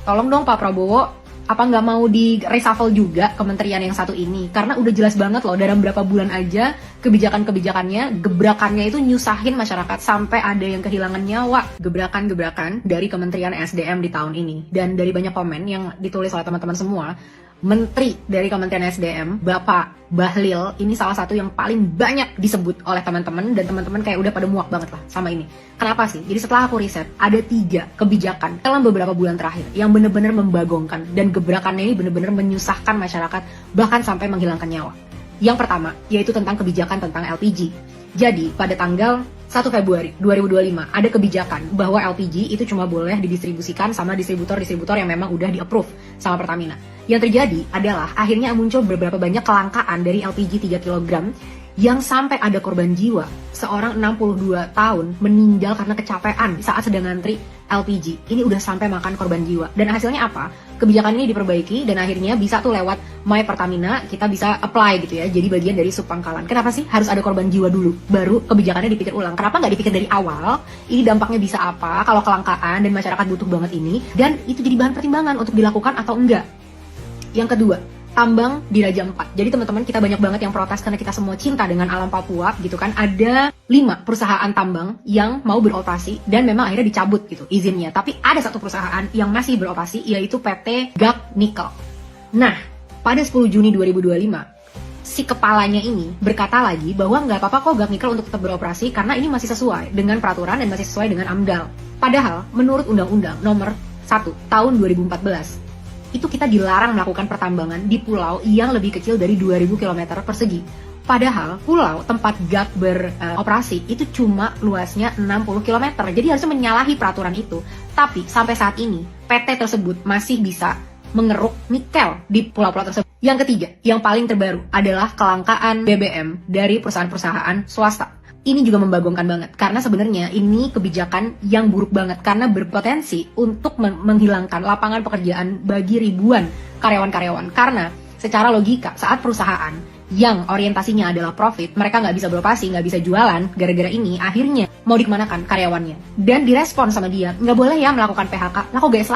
Tolong dong Pak Prabowo, apa nggak mau di reshuffle juga kementerian yang satu ini? Karena udah jelas banget loh, dalam berapa bulan aja kebijakan-kebijakannya, gebrakannya itu nyusahin masyarakat sampai ada yang kehilangan nyawa. Gebrakan-gebrakan dari Kementerian SDM di tahun ini. Dan dari banyak komen yang ditulis oleh teman-teman semua, Menteri dari Kementerian SDM, Bapak Bahlil, ini salah satu yang paling banyak disebut oleh teman-teman, dan teman-teman kayak udah pada muak banget lah sama ini. Kenapa sih? Jadi setelah aku riset, ada 3 kebijakan dalam beberapa bulan terakhir yang benar-benar membagongkan, dan gebrakannya ini benar-benar menyusahkan masyarakat, bahkan sampai menghilangkan nyawa. Yang pertama, yaitu tentang kebijakan tentang LPG. Jadi, pada tanggal 1 Februari 2025 ada kebijakan bahwa LPG itu cuma boleh didistribusikan sama distributor-distributor yang memang udah di-approve sama Pertamina. Yang terjadi adalah akhirnya muncul beberapa banyak kelangkaan dari LPG 3 kg yang sampai ada korban jiwa. Seorang 62 tahun meninggal karena kecapean saat sedang ngantri LPG. Ini udah sampai makan korban jiwa. Dan hasilnya apa? Kebijakan ini diperbaiki dan akhirnya bisa tuh lewat My Pertamina kita bisa apply gitu ya. Jadi bagian dari subpangkalan. Kenapa sih harus ada korban jiwa dulu? Baru kebijakannya dipikir ulang. Kenapa nggak dipikir dari awal? Ini dampaknya bisa apa kalau kelangkaan dan masyarakat butuh banget ini? Dan itu jadi bahan pertimbangan untuk dilakukan atau enggak. Yang kedua, tambang di Raja Ampat. Jadi teman-teman, kita banyak banget yang protes karena kita semua cinta dengan alam Papua gitu kan. Ada 5 perusahaan tambang yang mau beroperasi dan memang akhirnya dicabut gitu izinnya. Tapi ada 1 perusahaan yang masih beroperasi, yaitu PT GAC Nikel. Nah, pada 10 Juni 2025, si kepalanya ini berkata lagi bahwa nggak apa-apa kok Gag Nikel untuk tetap beroperasi karena ini masih sesuai dengan peraturan dan masih sesuai dengan AMDAL. Padahal, menurut Undang-Undang Nomor 1 Tahun 2014, itu kita dilarang melakukan pertambangan di pulau yang lebih kecil dari 2000 km persegi. Padahal pulau tempat Gag beroperasi itu cuma luasnya 60 km. Jadi harusnya menyalahi peraturan itu. Tapi sampai saat ini PT tersebut masih bisa mengeruk nikel di pulau-pulau tersebut. Yang ketiga, yang paling terbaru adalah kelangkaan BBM dari perusahaan-perusahaan swasta. Ini juga membagongkan banget karena sebenarnya ini kebijakan yang buruk banget karena berpotensi untuk menghilangkan lapangan pekerjaan bagi ribuan karyawan-karyawan. Karena secara logika saat perusahaan yang orientasinya adalah profit, mereka nggak bisa beroperasi, nggak bisa jualan, gara-gara ini akhirnya mau dikemanakan karyawannya. Dan direspon sama dia, nggak boleh ya melakukan PHK, lah kok guys